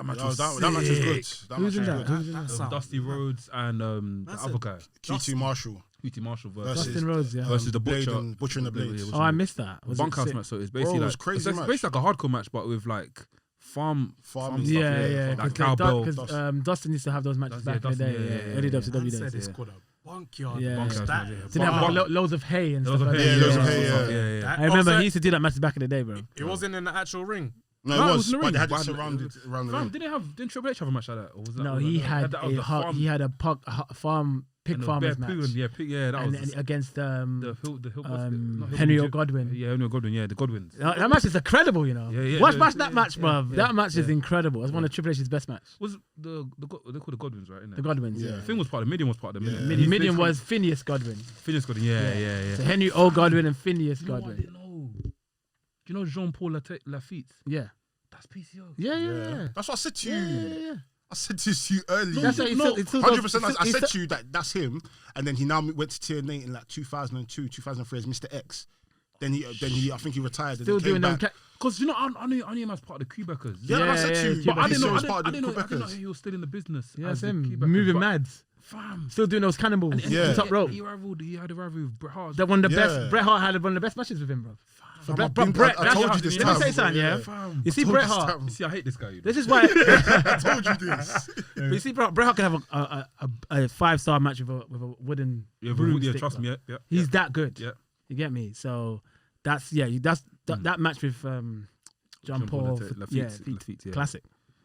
match was that match is good. That Who's match in is that? good. Who's in that? Dusty Rhodes and the other guy, QT Marshall QT Marshall versus Dustin Rhodes, yeah. versus the Blade Butcher. and Butcher and the Blades. Oh, I missed that. Was it Bunkhouse sick? match. So it's basically Bro, it was like crazy it's match. basically like a hardcore match, but with like farming Farming stuff. Yeah. Like cowbell. Because Dustin used to have those matches back in the Dustin, day. yeah. Eddie Dubs, Man W said days. it's called a bunkyard. Yeah. Bunkhouse That- match, yeah. Didn't have like, loads of hay and stuff Loads of like hay, that. loads of hay, yeah. That- I remember also, he used to do that matches back in the day, bro. It wasn't in the actual ring. No, No, it it was, was in the but they ring. had it surrounded around the Fam, ring. didn't Triple H have a match like that? Or was that No, was he that- had that was the farm- he had a farm pig farmers match. Yeah, that was And against the Hill, Henry O'Godwin. Yeah, Henry O'Godwin. Yeah, the Godwins. That match is incredible, you know. Watch that match, bruv. That match is incredible. It's one of Triple H's best matches. Was they called the Godwins, right? The Godwins. Yeah. Yeah. The thing was Midian was part of the Yeah. Midian. Midian was Phineas Godwin. Phineas Godwin. Yeah. So Henry O'Godwin and Phineas You know what I Godwin. didn't know? Do you know Jean-Paul Lafitte? Yeah. That's PCO. Yeah. That's what I said to you. Yeah. I said this to you earlier. That's what he still 100%. I he said still- to you that that's him, and then he now went to Tier 8 in like 2002, 2003 as Mr. X. Then he, I think he retired. Still and then doing came them. back. Because you know, I knew him as part of the Quebecers. Yeah, I said to you. But But I didn't know. he was part I of the didn't know Quebecers. he was still in the business. Yeah, as it's him. the Quebecers, Moving but mads. Fam. Still doing those cannonballs. Yeah. Top rope. He had a rivalry with Bret Hart. That one of the Yeah. best. Bret Hart had one of the best matches with him, bro. So Fam, Brett, I told you this let time. me say something, yeah. Fam. You see, told Bret you this Hart. time. You see, I hate this guy. You know. This is why. I told you this. But you see, Bret Hart can have a 5-star match with a wooden broomstick, trust bro. me. Yeah. He's that good. Yeah. You get me? So that's that match with John Paul. Lafitte, yeah. Classic.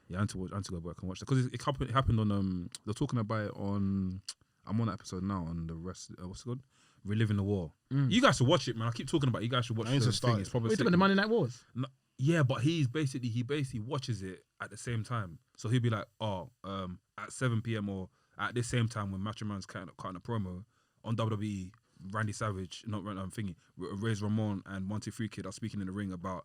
Yeah, I need to go back and watch that because it happened on. They're talking about it on. I'm on that episode now on the rest. What's it called? Reliving the War. You guys should watch it, man. I keep talking about it. You guys should watch I need the to thing. start It's it. probably What are you talking about, the Monday Night Wars? No, yeah, but he basically watches it at the same time. So he'll be like, at 7 p.m. or at this same time when Macho Man's cutting a promo on WWE, Randy Savage, Reyes Ramon and 1-2-3 Kid are speaking in the ring about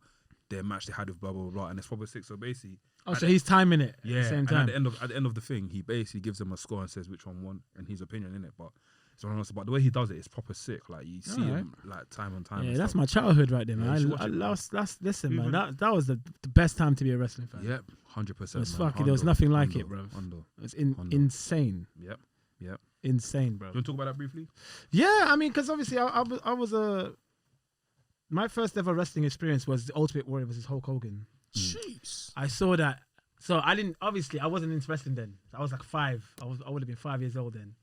their match they had with blah blah blah, and it's probably 6. So basically, So he's timing it yeah, at the same and time. at the end of the thing, he basically gives them a score and says which one won and his opinion in it. But it's one else. But the way he does it is proper sick. Like you see him like time on time. Yeah, and that's stuff. my childhood right there, man. you should watch I it, man. listen, man. Even- That was the best time to be a wrestling fan. Yep, 100%. It's fucking. There was nothing like it, bro. Hundo. It was Hundo. insane, Yep. insane, bro. Do you want to talk about that briefly? Yeah, I mean, because obviously I was my first ever wrestling experience was the Ultimate Warrior versus Hulk Hogan. Jeez. I saw that. So I wasn't into wrestling then. I was like 5. I would have been 5 years old then.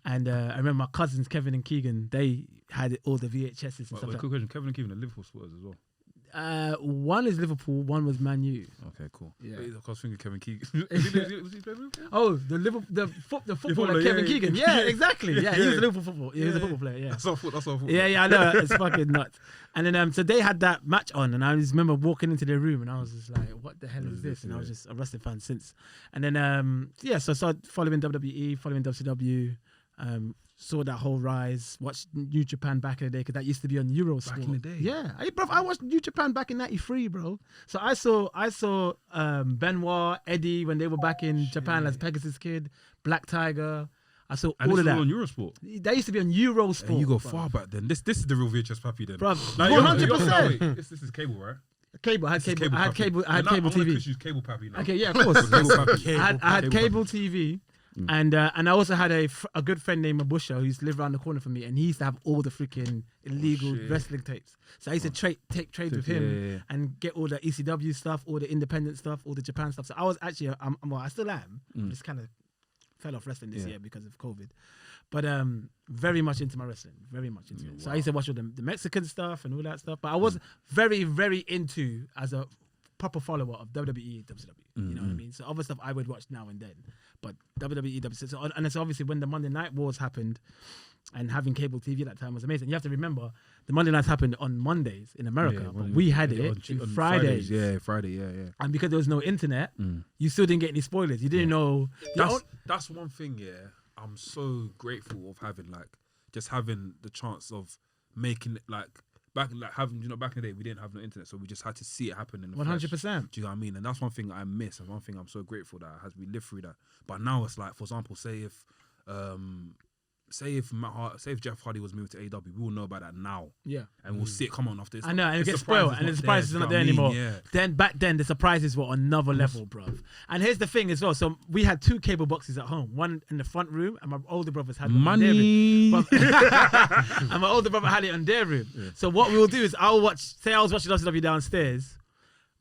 And I remember my cousins, Kevin and Keegan, they had all the VHSs and stuff Wait, like quick question. Kevin and Keegan are Liverpool supporters as well. one is Liverpool, one was Man U. Okay, cool. Yeah. I was thinking Kevin Keegan. Was he Liverpool? Oh, the footballer footballer, Kevin yeah, Keegan. yeah. Yeah, exactly. Yeah, he was a Liverpool football. He was a football player. Yeah. That's all football. Yeah, I know. It's fucking nuts. And then so they had that match on, and I just remember walking into their room, and I was just like, "What the hell is this?" And I was just a wrestling fan since. And then so I started following WWE, following WCW. Saw that whole rise. Watched New Japan back in the day because that used to be on Eurosport. Back in the day? Yeah, hey, bro, I watched New Japan back in '93, bro. So I saw Benoit, Eddie when they were back in Japan as Pegasus Kid, Black Tiger. I saw And all this of was that. on Eurosport. They used to be on Eurosport. And you go bro. far back then. This is the real VHS pappy then. Bruv, You're- 100%. wait, this is cable, right? Cable. I had This is cable. I had pappy. cable. I had Now cable I'm gonna TV. use cable pappy now. Okay, yeah, of course. Cable pappy. I had cable TV, and I also had a good friend named Mabusha who used to live around the corner from me, and he used to have all the freaking illegal shit. wrestling tapes. So I used to take trades with him Yeah. and get all the ECW stuff, all the independent stuff, all the Japan stuff. So I was actually, I still am. Just kind of fell off wrestling this year because of COVID, but very much into my wrestling, very much into it. So I used to watch all the Mexican stuff and all that stuff. But I was very, very into as a proper follower of WWE, WCW. You know what I mean? So other stuff I would watch now and then, but WWE, WCW. So, and it's obviously when the Monday Night Wars happened, and having cable TV at that time was amazing. You have to remember the Monday nights happened on Mondays in America, but we had it on Fridays. Yeah, Friday. Yeah. And because there was no internet, you still didn't get any spoilers. You didn't know. That's one thing. Yeah, I'm so grateful of having just having the chance of making it back in the day we didn't have no internet, so we just had to see it happen in the 100%. flesh. Do you know what I mean? And that's one thing I miss, and one thing I'm so grateful that we lived through that. But now it's like, for example, say if Jeff Hardy was moving to AEW, we will know about that now. Yeah. And we'll see it come on after this. I know, and The it gets surprise spoiled, is and the not surprises there, are not do there you know what I anymore. mean? Yeah. Then back then, the surprises were on another level, bruv. And here's the thing as well. So we had 2 cable boxes at home, one in the front room, and my older brothers had one in their room. And my older brother had it in their room. Yeah. So what we will do is I was watching WCW downstairs.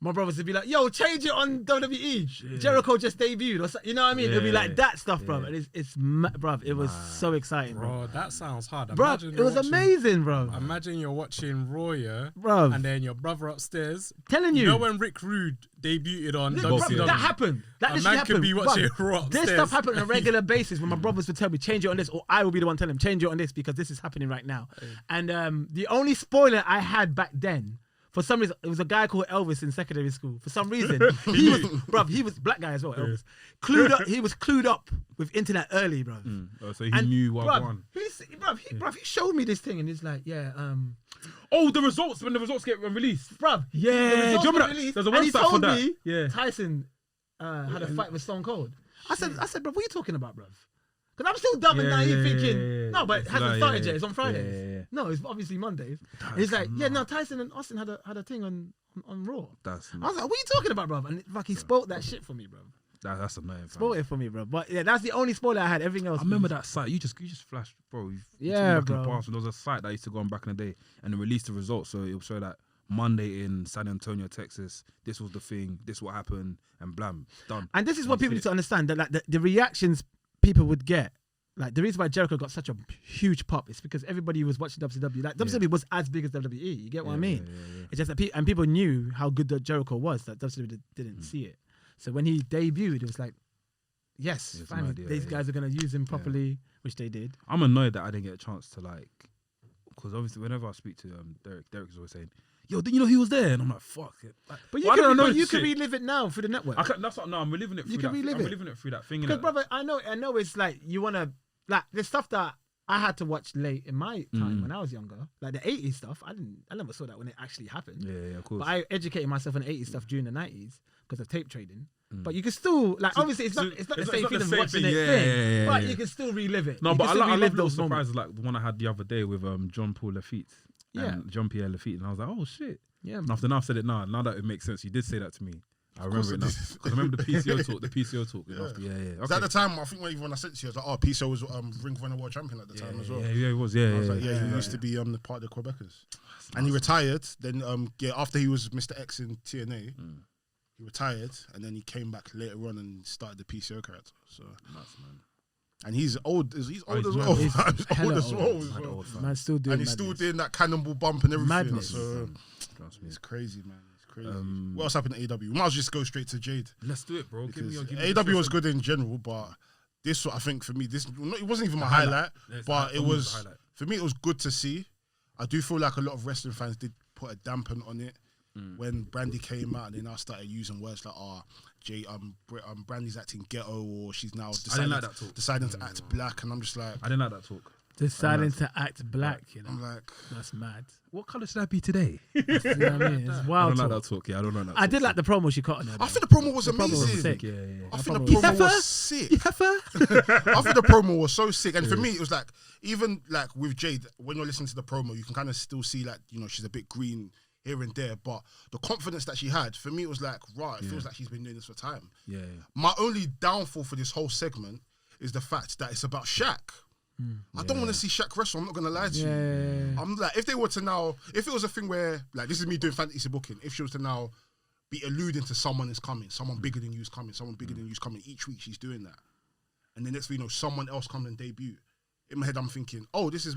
my brothers would be like, yo, change it on WWE. Jericho just debuted. Or so, you know what I mean? It'd be like that stuff, bro. And bruv, it was so exciting, bro. That sounds hard. Bruv, it was amazing, bro. Imagine you're watching Raw, Bruv. and then your brother upstairs. Telling you. You know when Rick Rude debuted on Bruv, WCW? that happened. That A literally man could happened. be watching Bruv, Raw this upstairs. stuff happened on a regular basis when my brothers would tell me, change it on this, or I will be the one telling them, change it on this because this is happening right now. And the only spoiler I had back then, for some reason, it was a guy called Elvis in secondary school. For some reason, he was black guy as well, Elvis. Clued up, he was clued up with internet early, bro. So he knew what won. He showed me this thing and he's like, Oh, the results when the results get released. Bruv, Yeah, do you remember that? released, There's a and he website for told that. me Yeah. Tyson had a fight with Stone Cold. I said, bruv, what are you talking about, bruv? Because I'm still dumb and naive thinking, no, but it hasn't started yet. It's on Fridays. Yeah. No, it's obviously Mondays. And he's like, no, Tyson and Austin had a thing on Raw. I was like, what are you talking about, bruv? And he spoiled that shit for me, bruv. That's annoying. Spoiled it for me, bruv. But yeah, that's the only spoiler I had. Everything else. I remember that site. You just flashed, bro. Yeah, bro. bro. There was a site that used to go on back in the day, and it released the results. So it would show that Monday in San Antonio, Texas, this was the thing. This is what happened, and blam, done. And this is what people need to understand, that like the reactions people would get. Like the reason why Jericho got such a huge pop is because everybody was watching WCW. Like WCW was as big as WWE. You get what I mean? Yeah. It's just that people knew how good the Jericho was. That WCW didn't see it. So when he debuted, it was like, yes, finally, these guys are gonna use him properly, which they did. I'm annoyed that I didn't get a chance to because obviously whenever I speak to Derek is always saying, "Yo, didn't you know he was there?" And I'm like, "Fuck it." Like, But you can relive it now through the network. I'm reliving it. I'm reliving it through that thing. Because brother, I know it's like you wanna like the stuff that I had to watch late in my time when I was younger, like the 80s stuff. I never saw that when it actually happened. Yeah, of course. But I educated myself on the 80s stuff during the 90s because of tape trading. But you can still obviously it's not the same feeling of watching it thing. But you can still relive it. No, but I love those surprises moments. like the one I had the other day with John Paul Lafitte and Jean-Pierre Lafitte, and I was like, oh shit. Yeah. And after now I've said it now that it makes sense. You did say that to me. I remember it now. Because I remember the PCO talk. Yeah. Okay. Okay. At the time, I think when I said to you, I was like, oh, PCO was Ring of Honor World Champion at the time as well. Yeah, he was. Yeah, I was like, he used to be the part of the Quebecers. And he retired. Then, after he was Mr. X in TNA, he retired, and then he came back later on and started the PCO character. So nuts, man. And he's old. He's old as well. He's old as well. Man, still doing. And he's still doing that cannonball bump and everything. Madness. So it's crazy, man. It's crazy. What else happened at AEW? We might as well just go straight to Jade. Let's do it, bro. AEW was good in general, but this, I think, for me, it wasn't even my highlight, but it was for me. It was good to see. I do feel like a lot of wrestling fans did put a dampen on it when Brandy came out, and they now started using words like Brandy's acting ghetto, or she's now deciding to act black, and I'm just like, I didn't like that talk. Deciding to act black, you know. I'm like, that's mad. What colour should I be today? You know what I mean? It's wild. I don't like that talk. Yeah, I don't like that. I did like the promo she cut on her. I think the promo was amazing. Sick. Yeah. I think the promo was sick. I think the promo was so sick, and for me, it was like, even like with Jade, when you're listening to the promo, you can kind of still see like, you know, she's a bit green here and there, but the confidence that she had, for me, it was like, right, it feels like she's been doing this for time. Yeah. My only downfall for this whole segment is the fact that it's about Shaq. I don't want to see Shaq wrestle. I'm not going to lie to you. I'm like, if it was a thing where, like, this is me doing fantasy booking, if she was to now be alluding to someone is coming, someone bigger than you is coming, someone bigger than you is coming, each week she's doing that. And then next thing you know, someone else comes and debut. In my head, I'm thinking, oh, this is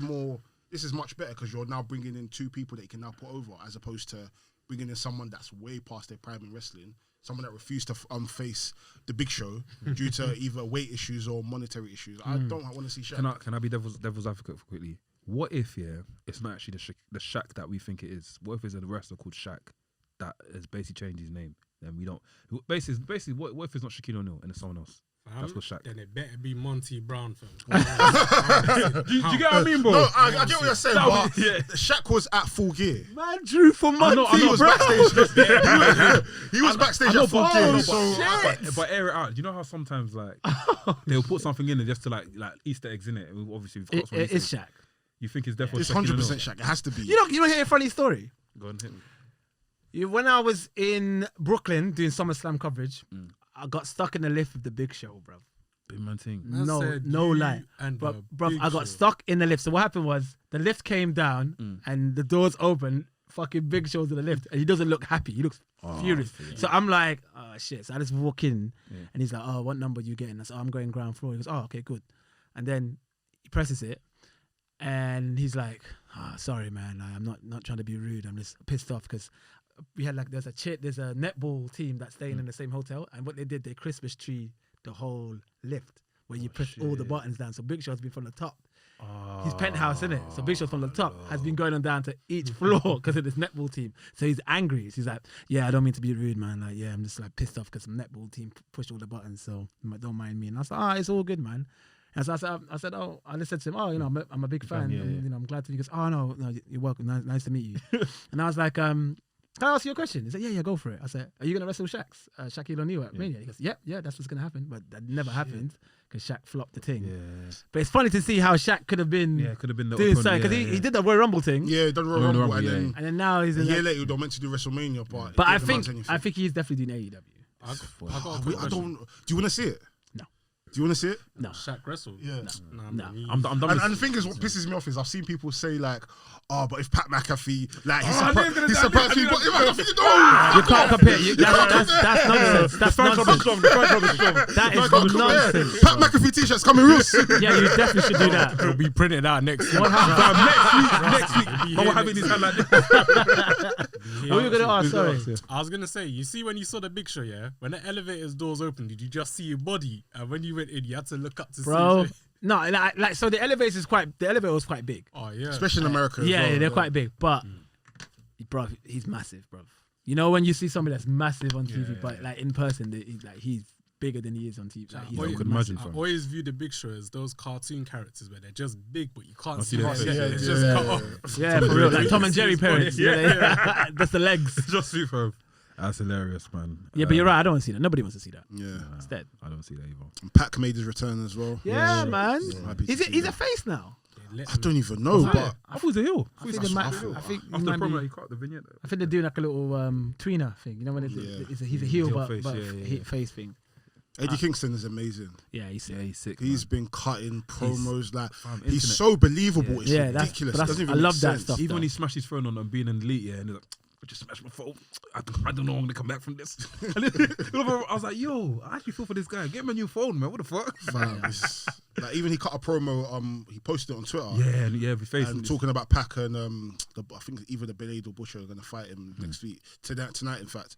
much better because you're now bringing in two people that you can now put over, as opposed to bringing in someone that's way past their prime in wrestling, someone that refused to face the Big Show due to either weight issues or monetary issues. I don't want to see Shaq. Can I be devil's advocate for quickly? What if it's not actually the Shaq that we think it is? What if there's a wrestler called Shaq that has basically changed his name? Then we don't. Basically, what if it's not Shaquille O'Neal and it's someone else? That's called Shaq. Then it better be Monty Brown, fam. Do you get what I mean, bro? No, I get what you're saying, but Shaq was at Full Gear. Man drew for Monty. He was backstage. He was backstage at Full Gear. But air it out. Do you know how sometimes like they'll put something in it just to like Easter eggs in it? Obviously, we've got it's Shaq. You think it's definitely? It's 100% Shaq. It has to be. You don't hear a funny story. Go on, hit me. When I was in Brooklyn doing SummerSlam coverage, I got stuck in the lift with the Big Show, bro. Big man thing. No lie. But bro, I got stuck in the lift. So what happened was the lift came down and the doors opened fucking Big Show's in the lift, and he doesn't look happy. He looks furious. So I'm like, oh shit. So I just walk in, and he's like, oh, what number you getting? I said, oh, I'm going ground floor. He goes, oh, okay, good. And then he presses it, and he's like, sorry, man. I'm not trying to be rude. I'm just pissed off because we had there's a netball team that's staying in the same hotel, and what they did, they Christmas tree the whole lift where you press all the buttons down. So Big Show's been from the top. His penthouse, innit? So Big Shot from the top has been going on down to each floor because of this netball team. So he's angry. So he's like, yeah, I don't mean to be rude, man. Like, yeah, I'm just like pissed off because some netball team pushed all the buttons. So don't mind me. And I was like, it's all good, man. And so I said, I just said to him, you know, I'm a big fan. You know, I'm glad to. He goes, oh no, you're welcome. Nice to meet you. And I was like, can I ask you a question? He said, yeah, go for it. I said, are you going to wrestle Shaquille O'Neal at Mania? He goes, yeah, that's what's going to happen. But that never happened because Shaq flopped the thing. Yeah. But it's funny to see how Shaq could have been the doing something. Because he did the Royal Rumble thing. Yeah, he did the Royal Rumble. And then now he's a year later, he was meant to do WrestleMania. But I think he's definitely doing AEW. I don't. Do you want to see it? Do you want to see it? No. Shaq wrestled? Yeah. No. I'm done. And the thing is, what pisses me off is I've seen people say like, but if Pat McAfee, like he's surprised people. You can't compare. That's nonsense. That's nonsense. That is nonsense. Pat McAfee t-shirts coming real soon. Yeah, you definitely should do that. It'll be printed out next week. Next week. No one having his hand like this. What were you gonna ask? Sorry. I was gonna say, you see when you saw the Big Show, yeah, when the elevator's doors opened, did you just see your body? And when you went in, you had to look up to see. see. No, like so the elevator was quite big. Oh yeah, especially in America. Yeah, they're quite big, but bro, he's massive, bro. You know when you see somebody that's massive on TV, but like in person, he's bigger than he is on TV. Like, I could imagine. I always view the Big Show as those cartoon characters where they're just big, but you can't see their their face. face. It's just cut off. Yeah, for real, like Tom and Jerry parents. Yeah, that's the legs. Just see from. That's hilarious, man. Yeah, but you're right. I don't want to see that. Nobody wants to see that. Yeah, it's dead. I don't see that either. And Pac made his return as well. Yeah, man. He's a face now. I don't even know, but I thought it was a heel. I think after the promo, he cut the vignette. I think they're doing like a little tweener thing. You know when he's a heel, but face thing. Eddie Kingston is amazing. Yeah, he's sick. He's been cutting promos he's so believable. It's ridiculous. I love that stuff. Even when he smashed his phone on being an elite, and he's like, I just smashed my phone. I don't know I'm gonna come back from this. I was like, yo, I actually feel for this guy. Get him a new phone, man. What the fuck? Like even he cut a promo. He posted it on Twitter. And talking about Pac and I think either the Blade or Butcher are gonna fight him next week tonight. In fact,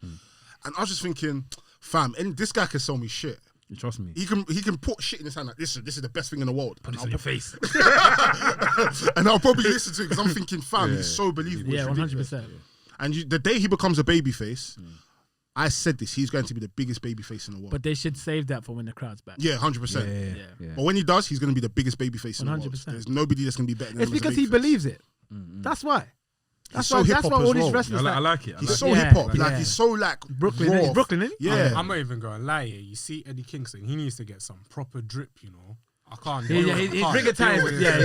and I was just thinking, fam, and this guy can sell me shit. You trust me? He can put shit in his hand like this is the best thing in the world. Put it in your face. And I'll probably listen to it because I'm thinking, fam, he's so believable. Yeah, 100%. And the day he becomes a babyface, I said this, he's going to be the biggest babyface in the world. But they should save that for when the crowd's back. Yeah, 100%. Yeah. But when he does, he's going to be the biggest babyface in the world. There's nobody that's going to be better than him. It's because he believes it. That's why. That's why all these wrestlers I like it. He's so hip hop. Like he's so like Brooklyn. raw. He's Brooklyn, isn't he? Yeah. I'm not even gonna lie here. You see Eddie Kingston, he needs to get some proper drip, you know. I can't he's rigotized. Yeah.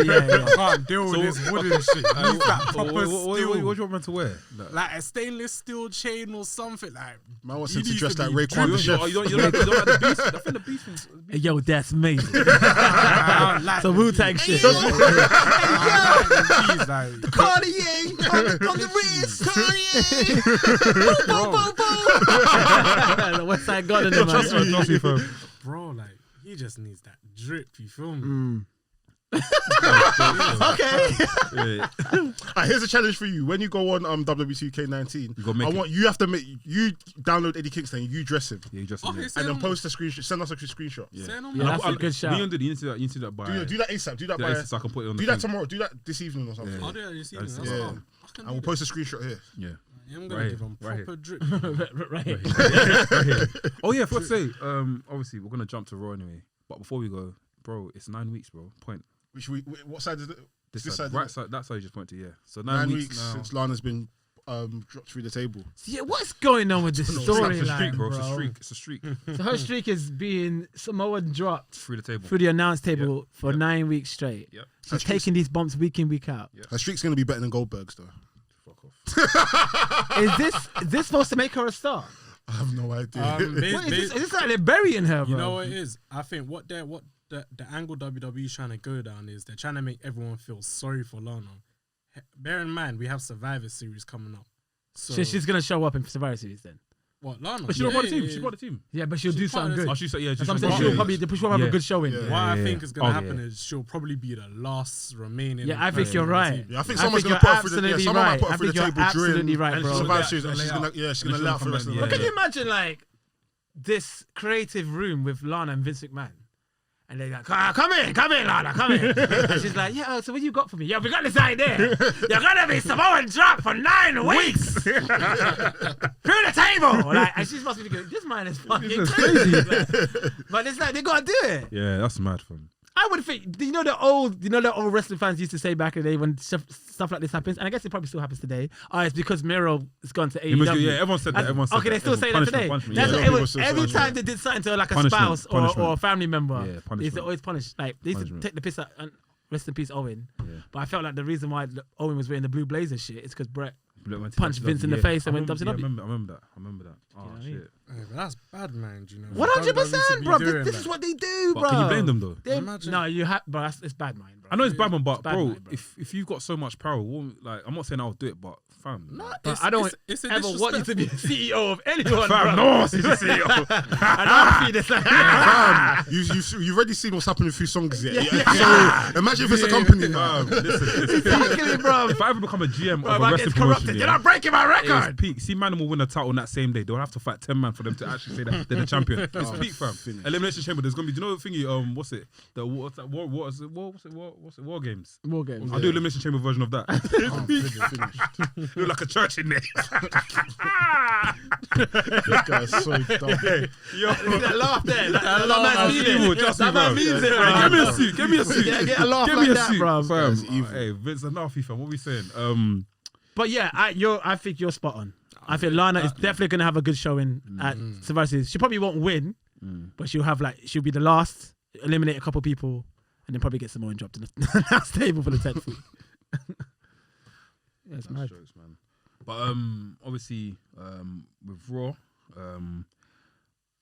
I can't deal with this wooden shit. He needs that proper steel. What do you want man to wear? Like a stainless steel chain or something. Like man wants him to dress like Raekwon the Chef. You don't like the beast? I think the beast is... Yo, that's amazing. So Wu-Tang shit. Cartier on the wrist. Cartier. The West Side Gun in the man. Bro, like he just needs that drip. You feel me? Okay. Right, here's a challenge for you. When you go on WWCK19, I want you have to download Eddie Kingston and you dress him. Yeah, you dress him. Okay, and then post a screenshot. Send us a screenshot. Yeah, that's a good shout. You need to do that by. Do that ASAP. Do that by. So I can put it on. Do that tomorrow. Do that this evening or something. I'll do that this evening. Yeah. And we'll post a screenshot here. Yeah. I'm gonna give him proper drip. Right. Oh yeah, I forgot to say. Obviously, we're gonna jump to Raw anyway. But before we go, bro, it's 9 weeks, bro. Point. Which what side is it? This side, right side. That side you just pointed to. Yeah. So 9 weeks now. Since Lana's been dropped through the table. Yeah, what's going on with this storyline, it's a streak, bro? bro? It's a streak. So her streak is being Samoa dropped through the table, through the announce table for 9 weeks straight. Yep. She's taking these bumps week in, week out. Her streak's gonna be better than Goldberg's though. Fuck off. Is this supposed to make her a star? I have no idea. Is this like they're burying her, bro? You know what it is? I think the angle WWE is trying to go down is they're trying to make everyone feel sorry for Lana. bear in mind we have Survivor Series coming up. So she's gonna show up in Survivor Series then. what? Lana? But she's not part of the team. She's part of the team. Yeah, but she'll do something good. Oh, she's yeah. That's what I'm saying. She'll probably have a good showing. What I think is gonna happen is she'll probably be the last remaining. Yeah, I think you're right. Yeah, I think someone's gonna put her through the someone might put her through the table absolutely right, bro. Survivor Series, and she's gonna lay out for the rest of the But night. can you imagine like this creative room with Lana and Vince McMahon? And they're like, come in, Lana, come in. And she's like, yeah, so what you got for me? Yeah, we got this idea. You're gonna be Samoan drop for 9 weeks. Through the table. Like, and she's must be thinking, this man is fucking crazy. Like, but it's like, they gotta do it. Yeah, that's mad fun. I would think, you know the old wrestling fans used to say back in the day when stuff like this happens, and I guess it probably still happens today. It's because Miro has gone to AEW. Yeah, everyone said that. Okay, they still say that today. That's what it was. Every time they did something to like a spouse or a family member, they used to always punish. Like they used to take the piss out. And rest in peace, Owen. Yeah. But I felt like the reason why Owen was wearing the blue blazer shit is because Brett punched Vince in the face and went WCW. I remember that. Oh shit. Yeah, but that's bad, man. You know, 100%, bro. This is what they do, bro. Can you blame them though? No, you have, bro. It's bad mind, bro. I know it's bad man, but bro, mind, bro. if you've got so much power, like I'm not saying I'll do it, but fam, I don't ever want you to be the CEO of anyone, fam, bro. no, he's the CEO. I don't see this. You've already seen what's happening a few songs yet. So imagine if it's a company now. Listen, Exactly, bro. if I ever become a GM Bro, of a man wrestling gets corrupted. promotion, You're not breaking my it's record. peak. See, man will win a title on that same day. They'll have to fight 10 man for them to actually say that they're the champion. It's peak, fam. Elimination Chamber. There's gonna be. Do you know the thingy? What's it? The what's that? War games. War games. I'll do Elimination Chamber version of that. Look like a church in there. This guy's so dumb. Yo, That laugh there. That man's means evil, it. just That man me, bro. means it, Hey, bro. give me a suit. Give me a suit. Get a laugh Give like me a that, suit, bro. fam. That's evil. Hey, Vince Anafi, fam. What we saying? But yeah, I think you're spot on. I think Lana is definitely gonna have a good showing at Survivor Series. She probably won't win, but she'll be the last, eliminate a couple people, and then probably get Samoan dropped in the last table for the tech food. Yeah, it's mad. Jokes, man. But obviously, with Raw,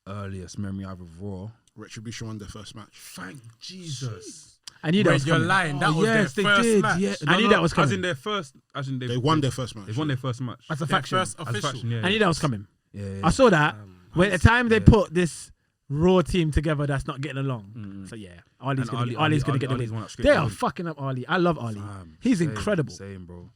earliest memory I have of Raw. Retribution won their first match. Thank Jesus. I knew that was You're coming. lying. That was yes, their they first did. match. Yeah. I knew that was coming. As in their first. As in They won their first match. They've won their first match. That's a Their faction. first As a official. faction, yeah. I knew that was coming. Yeah. I saw that. When the time they put this Raw team together that's not getting along. So yeah, Ali's gonna get the Ali's win. won that straight They are win. fucking up Ali. I love Ali. He's incredible. Same, bro.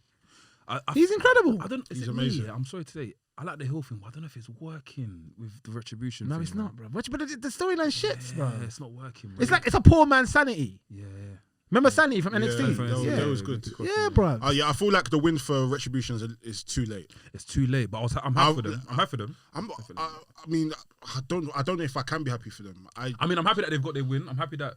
He's incredible. I don't. He's He's amazing. amazing. I'm sorry to say. I like the Hill thing, but I don't know if it's working with the Retribution. No, thing, it's man. not, bro. But the storyline shits, bro. Yeah, it's not working. Bro. It's like it's a poor man's Sanity. Yeah. Remember Sanity from NXT? That was good. Yeah, bro. Yeah, I feel like the win for Retribution is too late. It's too late, but I'm happy for them. I'm happy for them. I mean, I don't know if I can be happy for them. I mean, I'm happy that they've got their win. I'm happy that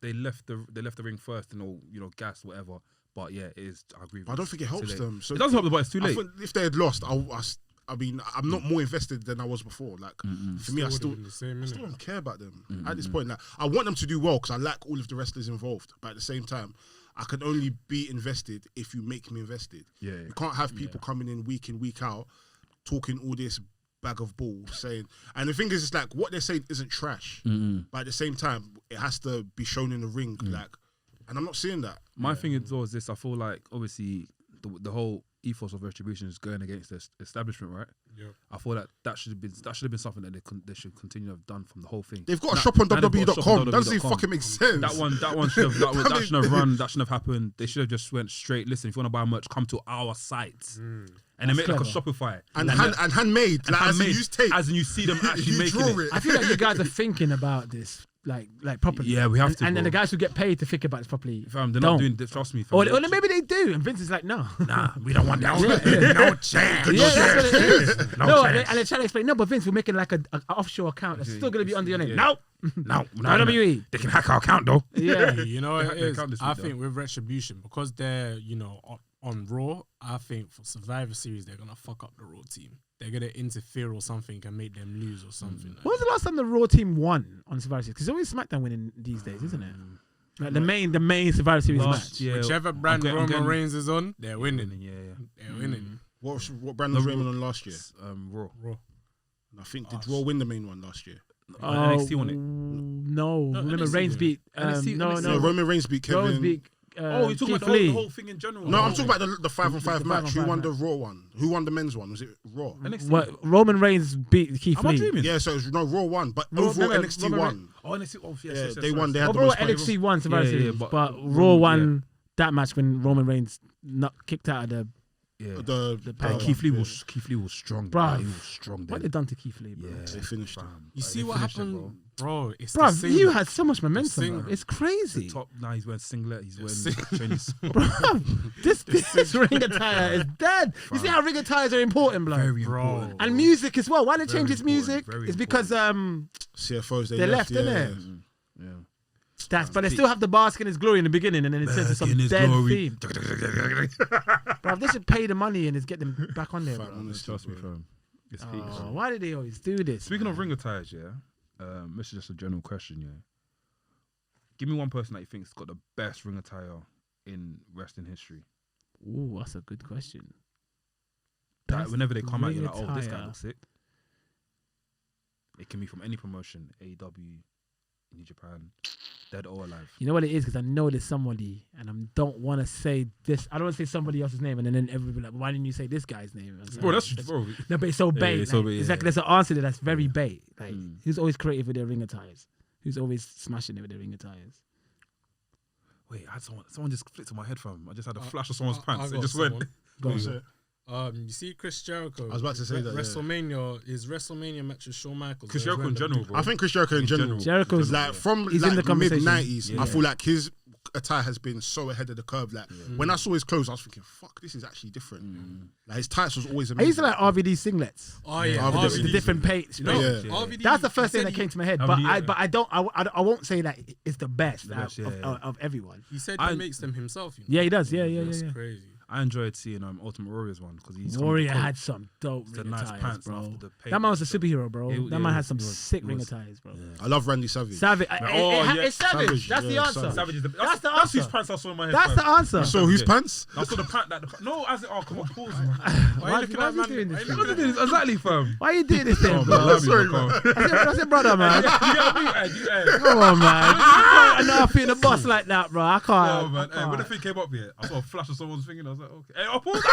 they left the ring first and all, gas whatever. But yeah, it is. I agree. I don't think it helps them. So it doesn't help them, but it's too late. If they had lost, I mean, I'm not more invested than I was before. Like for me, I still don't care about them at this point. Like I want them to do well because I like all of the wrestlers involved, but at the same time, I can only be invested if you make me invested. Yeah, you can't have people coming in, week out, talking all this bag of bull, saying. And the thing is, it's like what they're saying isn't trash, but at the same time, it has to be shown in the ring. Like, and I'm not seeing that. My thing is always this. I feel like obviously the whole ethos of Retribution is going against the establishment, right? Yeah. I feel that should have been something that they should continue to have done from the whole thing. They've got a shop on WWE.com. That doesn't even fucking make sense. That one should have that shouldn't have run. That shouldn't have happened. They should have just went straight. Listen, if you want to buy merch, come to our site. And they make like a Shopify and handmade, like as in use tape, as in you see them actually making it. I feel like you guys are thinking about this like properly. Yeah, we have to. And then the guys who get paid to think about this properly, fam, they're not doing. Trust me. Or maybe they do, and Vince is like, no, nah, we don't want that. no chance. Yeah, that's what it is. No and they're trying to explain. No, but Vince, we're making like an offshore account that's still gonna be under your name. Yeah. No, no, WWE. They can hack our account though. Yeah, You know what it They is? can't I dispute think with Retribution, because they're, on Raw, I think for Survivor Series, they're going to fuck up the Raw team. They're going to interfere or something and make them lose or something. When was the last time the Raw team won on Survivor Series? Because it's always SmackDown winning these days, isn't it? Like the main Survivor Series match. Yeah, Whichever brand I'm Roman getting- Reigns is on, they're winning. Yeah. They're winning. What brand was Raymond on last year? Raw. I think did Raw win the main one last year? NXT won it. No, remember NXT Reigns did. beat. NXT No, No, Roman Reigns beat Kevin. Reigns beat Oh, you're talking Keith about Lee. the whole thing in general. No, I'm talking about the 5-on-5 The match. 5-on-5 Who won the match. Raw one? Who won the men's one? Was it Raw? NXT. What Roman Reigns beat Keith Am I Lee. dreaming? Yeah, so it was Raw won, but Raw- overall no, NXT Roman won. Oh, NXT. Oh, yes, Yeah, yes, they won. They had the Overall, most NXT won Survivor Yeah, yeah, Series, but- but Raw won yeah. that match when Roman Reigns kicked out of the. Yeah. The And Keith Lee was strong, Bruv. He was strong. What they done to Keith Lee, bro? Yeah, They finished it. fam. You Like, see they what finished it, happened, bro? It's the Bro, singlet. you had so much momentum. singlet. Bro. It's crazy. Top now he's wearing singlet. He's wearing singlet. Chinese. Bro, this ring attire is dead. You see how ring attires are important, blood. Very Bro. important. And music as well. Why they Very change his music? important, very It's because CFOs, they They left, yeah. innit? Yeah. that's but they still have the bask in his glory in the beginning, and then it turns to some In his dead glory. theme. Bro, they should pay the money and just get them back on there, Fam, bro. honestly, Trust me, bro. fam. It's peak. Oh, fam. why did they always do this? Speaking of ring attires, yeah. This is just a general question, yeah. Give me one person that you think's got the best ring attire in wrestling history. Ooh, that's a good question. Like, Best whenever they come out, you're ring like, oh, this guy attire. looks sick. It can be from any promotion, AEW, New Japan, dead or alive. You know what it is? Because I know there's somebody, and I don't want to say this. I don't want to say somebody else's name, and then everybody like, why didn't you say this guy's name? Bro, that's bro. No, but it's so Yeah, bait. it's so like, bait, it's yeah, like yeah. there's an answer there that's very bait. Like, Mm. who's always creative with their ring attires? Who's always smashing it with their ring attires? Wait, I had someone just flicked in my head, fam. I just had a flash of someone's I pants. It got just went. someone. Go on. Who's it? You see Chris Jericho. I was about to say that, yeah. His WrestleMania match with Shawn Michaels. Chris where Jericho in he's wearing general, bro. I think Chris Jericho in general. Jericho's Like from He's like in the conversation. mid-90s, Yeah. I feel like his attire has been so ahead of the curve. Like when I saw his clothes, I was thinking, "Fuck, this is actually different." Like his tights was always I amazing. used to like RVD singlets. Oh yeah, RVD. With the different paints. You know, Yeah. RVD, That's the first he thing said that came to my head. I But mean, I yeah. don't. I won't say that it's the best, best, of, yeah. of everyone. He said I- he makes them himself. You know? Yeah, he does. Yeah. That's yeah. crazy. I enjoyed seeing Ultimate Warrior's one because he's Warrior had some dope The ring nice attires, pants bro. after the paint That man was a and stuff. superhero, bro. It- That yeah, man it had was- some it was- sick it ring was- attires, bro. I love Randy Savage. Savage. Oh, yeah. It's Savage. Savage, That's the yeah, answer. Savage. Savage is the That's the That's whose answer. pants I saw in my head. That's fam. the answer. So whose pants? I saw the pant that. No, as it. Oh, come on, pause, man. Why you looking why at is he man? doing this why you thing? looking Look at at this. Exactly, fam. Why you doing this thing, Oh, bro? man, love you, Sorry, bro. man. That's it, brother, man. You get me? Hey, Come on, man. You can't enough in the bus like that, bro. I Oh can't. man, I hey, when the can't. thing came up here, I saw a flash of someone's finger and I was like, okay. Hey, oh, pause.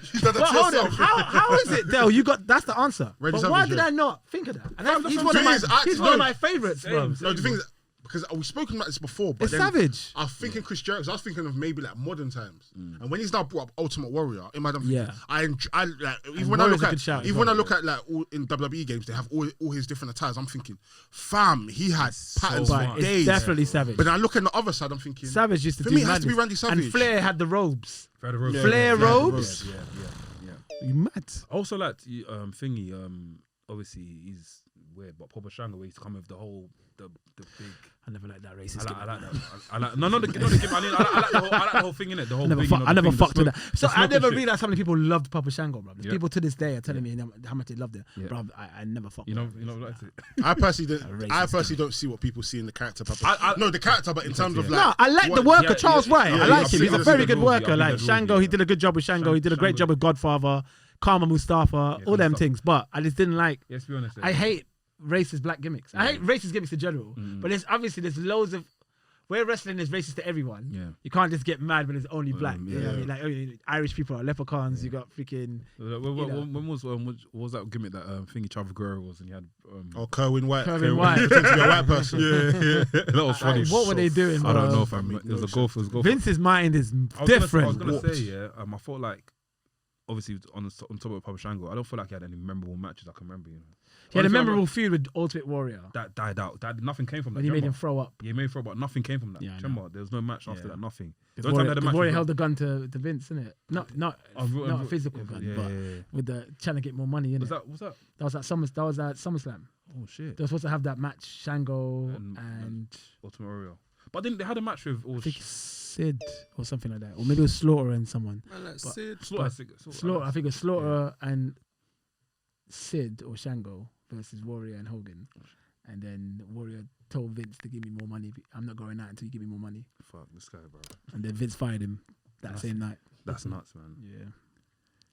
She's done that But to hold on, herself. how is it, Dale? You got that's the answer. Randy But why Savage, did yeah. I not think of that? And Fam, he's that's one what of my I'm saying. he's one of my favorites, bro. Same. No, the thing is, because we've spoken about this before, but It's then Savage. I was thinking Chris Jericho. I was thinking of maybe like modern times, and when he's now brought up Ultimate Warrior, in my I'm thinking, Yeah. I like even when I Warrior's look a good at shout as even when I well, look at like all in WWE games, they have all his different attires. I'm thinking, fam, he had patterns so for much. It's days. definitely Savage. But then I look at the other side, I'm thinking, Savage used to For do me, it has to be madness. Randy And Savage. Flair had the robes. Fred Rose. Flair yeah, robes. Yeah. You mad? Also, like thingy. Obviously, he's weird, but Papa Shango, where he's come with the whole the big. I never liked that racist. I like gimmick. that. I like no the gimmick. I mean, I like the whole thing in it. The whole. I never, big, fuck, you know, I the never thing, fucked the with smoke- that. So the I smoke and never shit. realized how many people loved Papa Shango, bro. There's Yeah. people to this day are telling me how much they loved it. Yeah. Bro, I never fucked You with know, that. you know, liked it. I personally racist don't see what people see in the character. Papa. I- no, the character, but in terms of yeah. like, No, I like the what- worker yeah, Charles yeah, Wright. yeah, I yeah, like I've him. seen He's a the very Rovey, good I've worker. seen Like the Shango, Rovey, he did a good job with Shango. He did a great job with Godfather, Karma Mustafa, all them stuff. things. But I just didn't like. Let's be honest. I hate racist black gimmicks. I hate racist gimmicks in general. But there's loads of where wrestling is racist to everyone. Yeah. You can't just get mad when it's only black. You know what I yeah. mean? Like Irish people are leprechauns. You got freaking. When was that gimmick that thingy Chavo Guerrero was and he had or Kerwin White, Kerwin White. pretend to be a white person. yeah, that was funny. What were they doing? I don't bro? know, fam. It was a golf. It was a golf. Vince's mind is I different. was gonna say, yeah. I thought like, obviously on top of Papa Shango, I don't feel like he had any memorable matches I can remember. You know, He had a Only thing I memorable feud with Ultimate Warrior that died out. That nothing came from that. when he made him Remember? throw up. Yeah, he made throw, but nothing came from that. Yeah, I know. Remember, there was no match after Yeah. that. Nothing. Because The only time they had a match Warrior was held the gun to Vince, innit? Not a physical yeah, gun, yeah, but yeah, yeah. with the trying to get more money, innit? Was that? That was at SummerSlam. Oh shit! They were supposed to have that match, Shango And- and Ultimate Warrior. But then they had a match with all I think Sid or something like that, or maybe it was Slaughter and someone. Man, like But- Sid. Slaughter, I think it was Slaughter and Sid or Shango versus Warrior and Hogan, and then Warrior told Vince to give me more money. I'm not going out until you give me more money, Fuck this guy, bro. and then Vince fired him that same night. That's nuts, man. Yeah.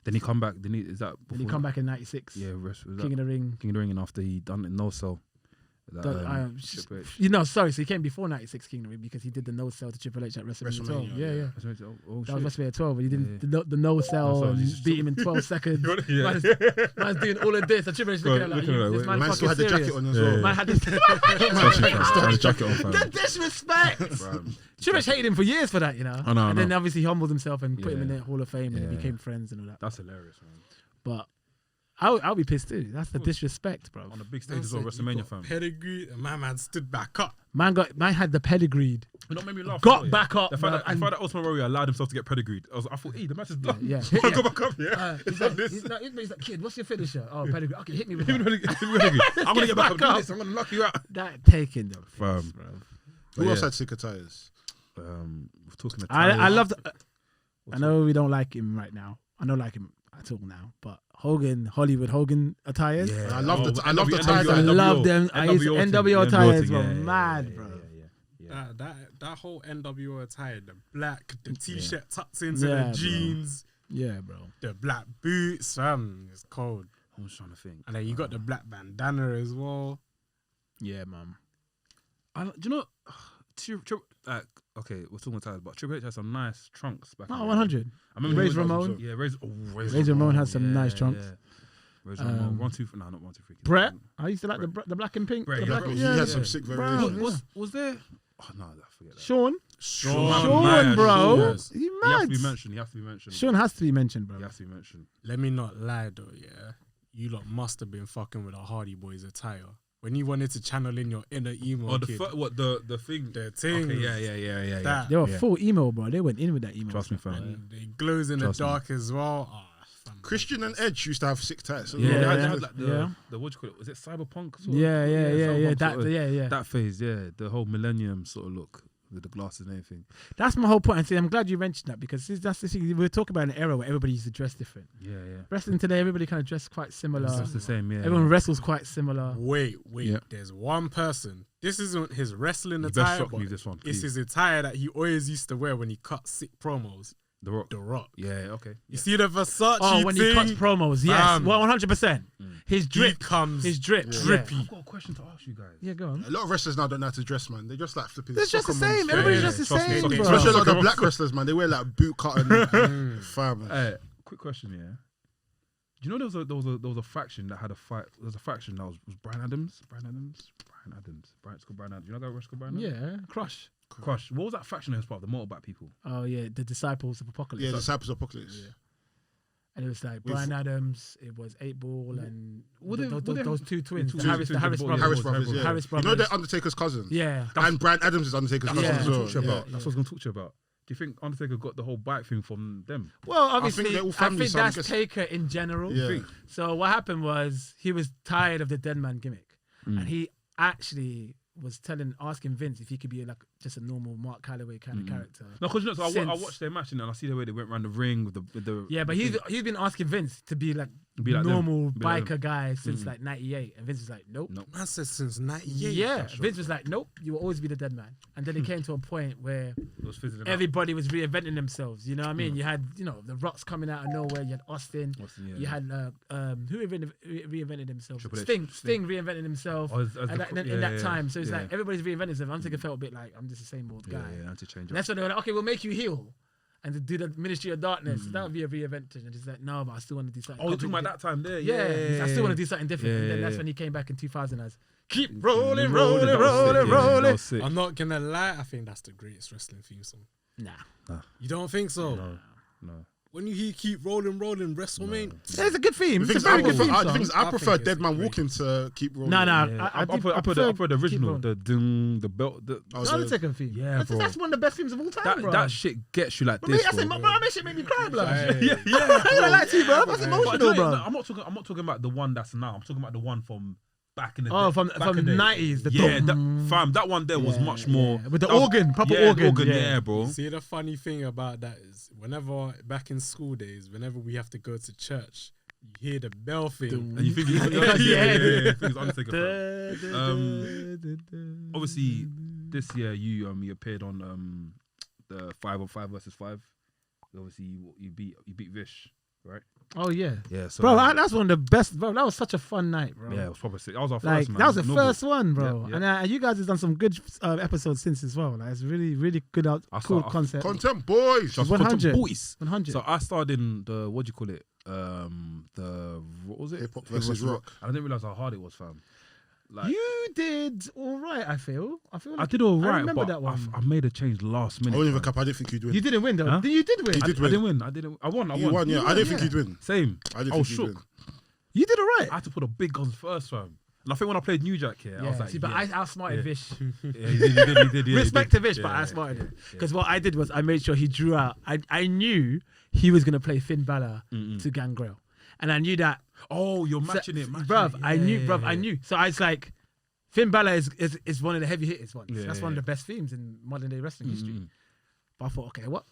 Then he come back. Is that? Then he before come that? back in '96. Yeah, was King of the Ring. King of the Ring, and after he done it no sell, Triple H. You know, sorry. So he came before 96 Kingdom because he did the no sell to Triple H at WrestleMania 12. Yeah. Oh, That was shit. WrestleMania 12. When he did the no sell sorry, and just- beat him in 12 seconds. Yeah. Man's doing all of this. And Triple H looking at like, looking at this it, man Man still fucking had the serious. jacket on as well. Yeah. Man had this. Still had his jacket on, fam. The disrespect. Fam. Triple H hated him for years for that, you know. I know, I And then know. obviously he humbled himself and put him in Yeah. the Hall of Fame and Yeah. they became friends and all that. That's hilarious, man. But I'll be pissed too. That's the disrespect, bro. On the big stage as well, WrestleMania, fam. Pedigree, and my man stood back up. Man had the pedigreed. You know what made me laugh? Got as well, back up, The fact that, man, the fact that Osman Warrior allowed himself to get pedigreed. I thought, the match is done. Yeah. Wanna go back up, yeah? He's like, kid, what's your finisher? Oh, pedigree. Okay, hit me with Give me that. pedigreed. I'm gonna get back up. Back Do up. this. I'm gonna knock you out. That taking the Fam. piss, bro. Who But else yeah. had sicker tires? We're talking. I love. I know we don't like him right now. I don't like him at all now. But Hollywood Hogan attires. Yeah. I love the Oh, I love the NWO, ties. I that- love them. NWO attires were yeah, mad, yeah, bro. yeah. That whole NWO attire, the black, the t-shirt tucks into Yeah, the bro. jeans, Yeah, bro. the black boots, it's cold. I'm just trying to think. And then you got the black bandana as well. Yeah, man. Do you know? Okay, we're talking about tires, but Triple H has some nice trunks back. in Oh, the day. 100. I remember Razor he was- Ramon. Yeah, Razor Ramon has some nice trunks. Yeah. Razor Ramon, 1, 2, 3. No, not 1, 2, 3. Brett. I used to like the black and pink. Brett, the yeah, black, Brett, He yeah, had some sick Bro, variations. Was there? Oh no, I forget that. Sean. Sean, Sean, bro. Yes. You He has to mad? be mentioned. He has to be mentioned. Sean has to be mentioned, bro. He has to be mentioned. Let me not lie though, yeah. You lot must have been fucking with a Hardy Boys attire. When you wanted to channel in your inner emo Oh, the kid. the thing. The thing. Okay, yeah. That. They were Yeah. full emo, bro. They went in with that emo. Trust me, fam. And it glows in Trust the me. dark as well. Fam. Christian and Edge used to have sick ties. Yeah, Yeah, they had like yeah. the what do you call it? Was it cyberpunk? Sort of? Yeah. cyberpunk That, sort of- yeah. That phase, yeah, the whole millennium sort of look with the glasses and everything. That's my whole point. And see, I'm glad you mentioned that because that's the thing. We're talking about an era where everybody used to dress different. Yeah. Wrestling today, everybody kind of dress quite similar. It's the same, yeah. Everyone wrestles quite similar. Wait. Yeah. There's one person. This isn't his wrestling You best attire. shock me but with this one, It's please. his attire that he always used to wear when he cut sick promos. The Rock. The Rock. Yeah, okay. You see the Versace Oh, when he thing? cuts promos, yes. Fam. Well, 100%. His He drip. comes His drip. drippy. I've got a question to ask you guys. Yeah, go on. A lot of wrestlers now don't know how to dress, man. They just like flipping. It's just the soccer same. moves. Everybody's yeah. just the Trust me, same, trust me. bro. Especially a lot of Soccer the black wrestlers, man. They wear like boot cut and fam. Hey, quick question, yeah. Do you know there was a faction that had a fight? There was a faction that was Brian Adams. Brian Adams. It's called Brian Adams. You know that wrestler Brian Adams? Yeah, Crush. Crush. What was that faction that was part of the motorbike people? Oh, yeah, the Disciples of Apocalypse. Yeah, the Disciples of Apocalypse. Yeah. And it was like With- Brian Adams, it was 8 Ball, and Were they- those two twins, two the twins, Harris brothers. Harris Yeah, brothers, yeah. Harris You know brothers. they're Undertaker's cousins. Yeah. And Brian Adams is Undertaker's That's cousin what I as was well. going to talk to you Yeah. about. That's what I was going to talk to you about. Do you think Undertaker got the whole bike thing from them? Well, obviously, they're all I family, think so I'm that's guess- Taker in general. Yeah. So what happened was he was tired of the dead man gimmick, Mm. and he actually was asking Vince if he could be like just a normal Mark Calloway kind of character. No, because you know, so I Since- watched their match and I see the way they went around the ring with the Yeah, but he's been asking Vince to be like Be like them. normal Be like biker guy since like '98, and Vince was like, nope. Nope. Man said since 98. Yeah, Vince was like, nope, you will always be the dead man. And then it came to a point where It was fizzling out. everybody was reinventing themselves. You know what I mean? You had, the Rocks coming out of nowhere. You had Austin. Yeah. You had who reinvented himself? Triple H. Sting reinvented himself. Oh, as and the- in that yeah, time, so it's yeah. like everybody's reinventing themselves. Undertaker felt a bit like I'm just the same old guy. Yeah, I had to change And it. that's when they were like, okay, we'll make you heel. And to do the Ministry of Darkness, that would be a reinvention. And he's like, no, but I still want to do something. Oh, you're talking about that time there. Yeah, I still want to do something different. And then Yeah, that's yeah. when he came back in 2000 as keep That rolling, was sick, rolling, yeah, rolling. that was sick. I'm not gonna lie, I think that's the greatest wrestling theme song. Nah. You don't think so? No. When you hear keep rolling, WrestleMania. It's a good theme. The It's things a very I good prefer, theme the song. things I I prefer think Dead it's Man great. Walking to keep rolling. No, no. Yeah. I I prefer the original, Keep the ding, the belt. The Oh, the- Undertaker theme. Yeah, that's, bro. that's one of the best themes of all time, bro. That shit gets you like But this. I said, bro. bro, that shit made me cry, bro. Yeah. I ain't gonna lie to you, bro. That's But emotional, bro. no, I'm not talking about the one that's now. I'm talking about the one from back in the Oh, day. from back in the the 90s. The yeah, dum. fam, that one there was Yeah, much more yeah. With the that was- organ, proper yeah, organ, yeah. yeah, bro. See, the funny thing about that is whenever back in school days, whenever we have to go to church, you hear the bell thing. And you think yeah, you think it's Undertaker. Fam. Obviously, this year you appeared on the 5 on 5 versus 5. Obviously, you beat Vish, right? Oh yeah. Yeah, so Bro, that's one of the best. Bro, that was such a fun night, bro. yeah, it was probably sick. That was our Like first. Man. that was the Normal. first one, bro. Yeah. And you guys have done some good episodes since as well. Like it's really, really good, cool concept. Content boys. Just 100. boys. 100. So I started in the what do you call it? The what was it? Hip hop versus rock. I didn't realize how hard it was, fam. Like You did all right. I feel. I Like did all right, I remember but that one. I made a change last I minute. won't even fam. cap. I didn't think you'd win. You didn't win though. Huh? You did win. You did I didn't win. I didn't. I won. You won, yeah. I didn't think yeah. you'd win. Same. I didn't was think you'd shook. win. You did all right. I had to put the big guns first, fam. And I think when I played New Jack here, I was like, see, but yeah. I outsmarted Yeah. Vish. Yeah, he did. Yeah, Respect he to did. Vish, but I Yeah, outsmarted him. yeah. Because what I did was I made sure he drew out. I knew he was gonna play Finn Balor to Gangrel, and I knew that. Oh, you're matching it, bruv. I knew, bruv. I yeah. knew. So I was like, Finn Balor is one of the heavy hitters ones. Yeah, That's one of yeah. the best themes in modern day wrestling history. But I thought, okay, what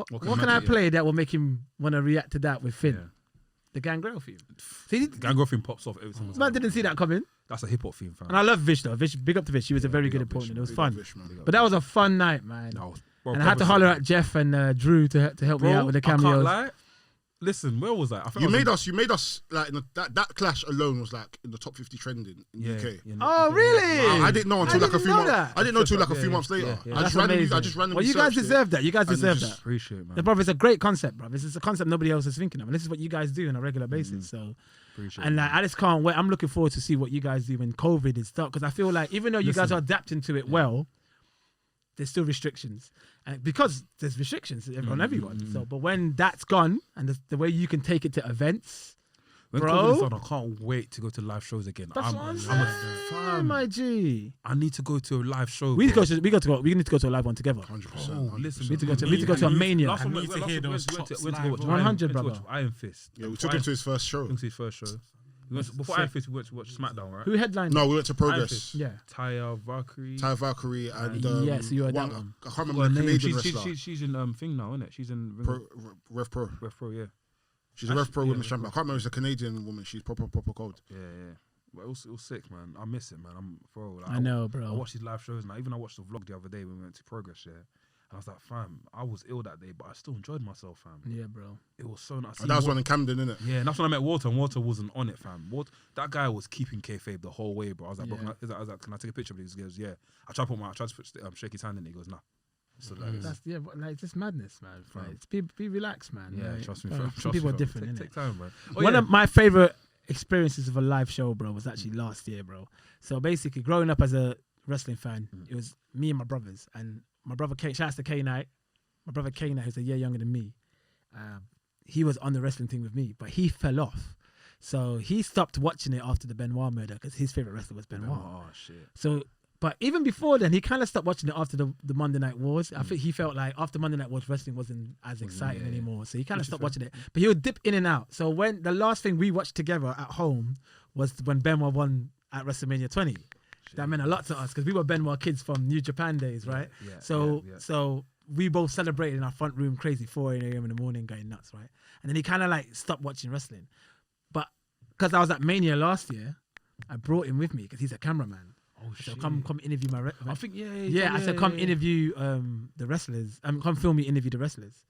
can can I I do, play that will make him want to react to that with Finn? Yeah. The Gangrel theme. See, Gangrel theme pops off every time. man didn't see that coming. That's a hip hop theme, fam. And I love Vish though. Vish, big up to Vish. He was a very big good up Vish, opponent. It was Big fun. Vish, man. But that was a fun night, man. Bro, And I had to holler at Jeff and Drew to help me out with the I can't cameos. lie. Listen, where was I? I think You I was made us like that clash alone was like in the top 50 trending in yeah, UK. yeah, Oh, really? I didn't know until like a didn't few know months. that. I didn't know until like a Yeah, few yeah, months later. yeah, I That's just randomly well, you guys searched it. deserve that. You guys And deserve just- that. Appreciate it, man. Yeah, bro, it's a great concept, bro. This is a concept nobody else is thinking of. And this is what you guys do on a regular basis. So, Appreciate and it. like, I just can't wait. I'm looking forward to see what you guys do when COVID is stuck. Because I feel like even though you guys Listen. are adapting to it well, there's still restrictions. And because there's restrictions on everyone. So, but when that's gone and the way you can take it to events, When bro. COVID is on, I can't wait to go to live shows again. that's what I'm I'm saying, a fan. my G. I need to go to a live show. We need bro. to go to a live one together. 100%. Oh, listen, We need to go to a mania. Last I one, need to hear those went chops to go live, watch bro. 100, Iron, went to brother. watch Iron Fist. Yeah, we took him to his first show. Went to his first show. Before Iron Fist, we went to watch SmackDown, right? Who headlined? No, we went to Iron Progress. Fist. Yeah. Taya Valkyrie. Ty Valkyrie and Yes, you are that one. I can't remember Got the her name. Canadian She's wrestler. in thing now, isn't it? She's in Rev Pro. Rev Pro, yeah. She's a Rev Pro Yeah, women's Rev champion. I can't remember. It's a Canadian woman. She's proper cold. Yeah. But it was sick, man. I miss it, man. Like, I know, I bro. watched these live shows now. Even I watched the vlog the other day when we went to Progress, yeah. And I was like, fam, I was ill that day, but I still enjoyed myself, fam. Yeah, bro. It was so nice. And that was one in Camden, innit? Yeah, and that's when I met Walter, and Walter wasn't on it, fam. That guy was keeping kayfabe the whole way, bro. I was like, Yeah. bro, can I take a picture of this? He goes, yeah. I tried to put shake his hand in. He goes, nah. So like, That's but, like it's just madness, man. Like, it's be relaxed, man. yeah, Like, trust me, bro, fam. some Trust people me, are fam. different, innit? Take time, man. One of my favorite experiences of a live show, bro, was actually last year, bro. So basically, growing up as a wrestling fan, it was me and my brothers, and my brother K. Shouts to K Knight. My brother K Knight, who's a year younger than me. He was on the wrestling team with me, but he fell off. So he stopped watching it after the Benoit murder because his favorite wrestler was Benoit. Oh shit. So, but even before then, he kind of stopped watching it after the Monday Night Wars. I think he felt like after Monday Night Wars, wrestling wasn't as exciting yeah. anymore. So he kind of Which is stopped fair. watching it. But he would dip in and out. So when the last thing we watched together at home was when Benoit won at WrestleMania 20. That meant a lot to us because we were Benoit kids from New Japan days, right? yeah, so yeah. so we both celebrated in our front room crazy 4 a.m. in the morning going nuts, right? And then he kind of like stopped watching wrestling. But because I was at Mania last year, I brought him with me because he's a cameraman. Oh So shit. come interview my. I think I said come interview the wrestlers. Come film me interview the wrestlers.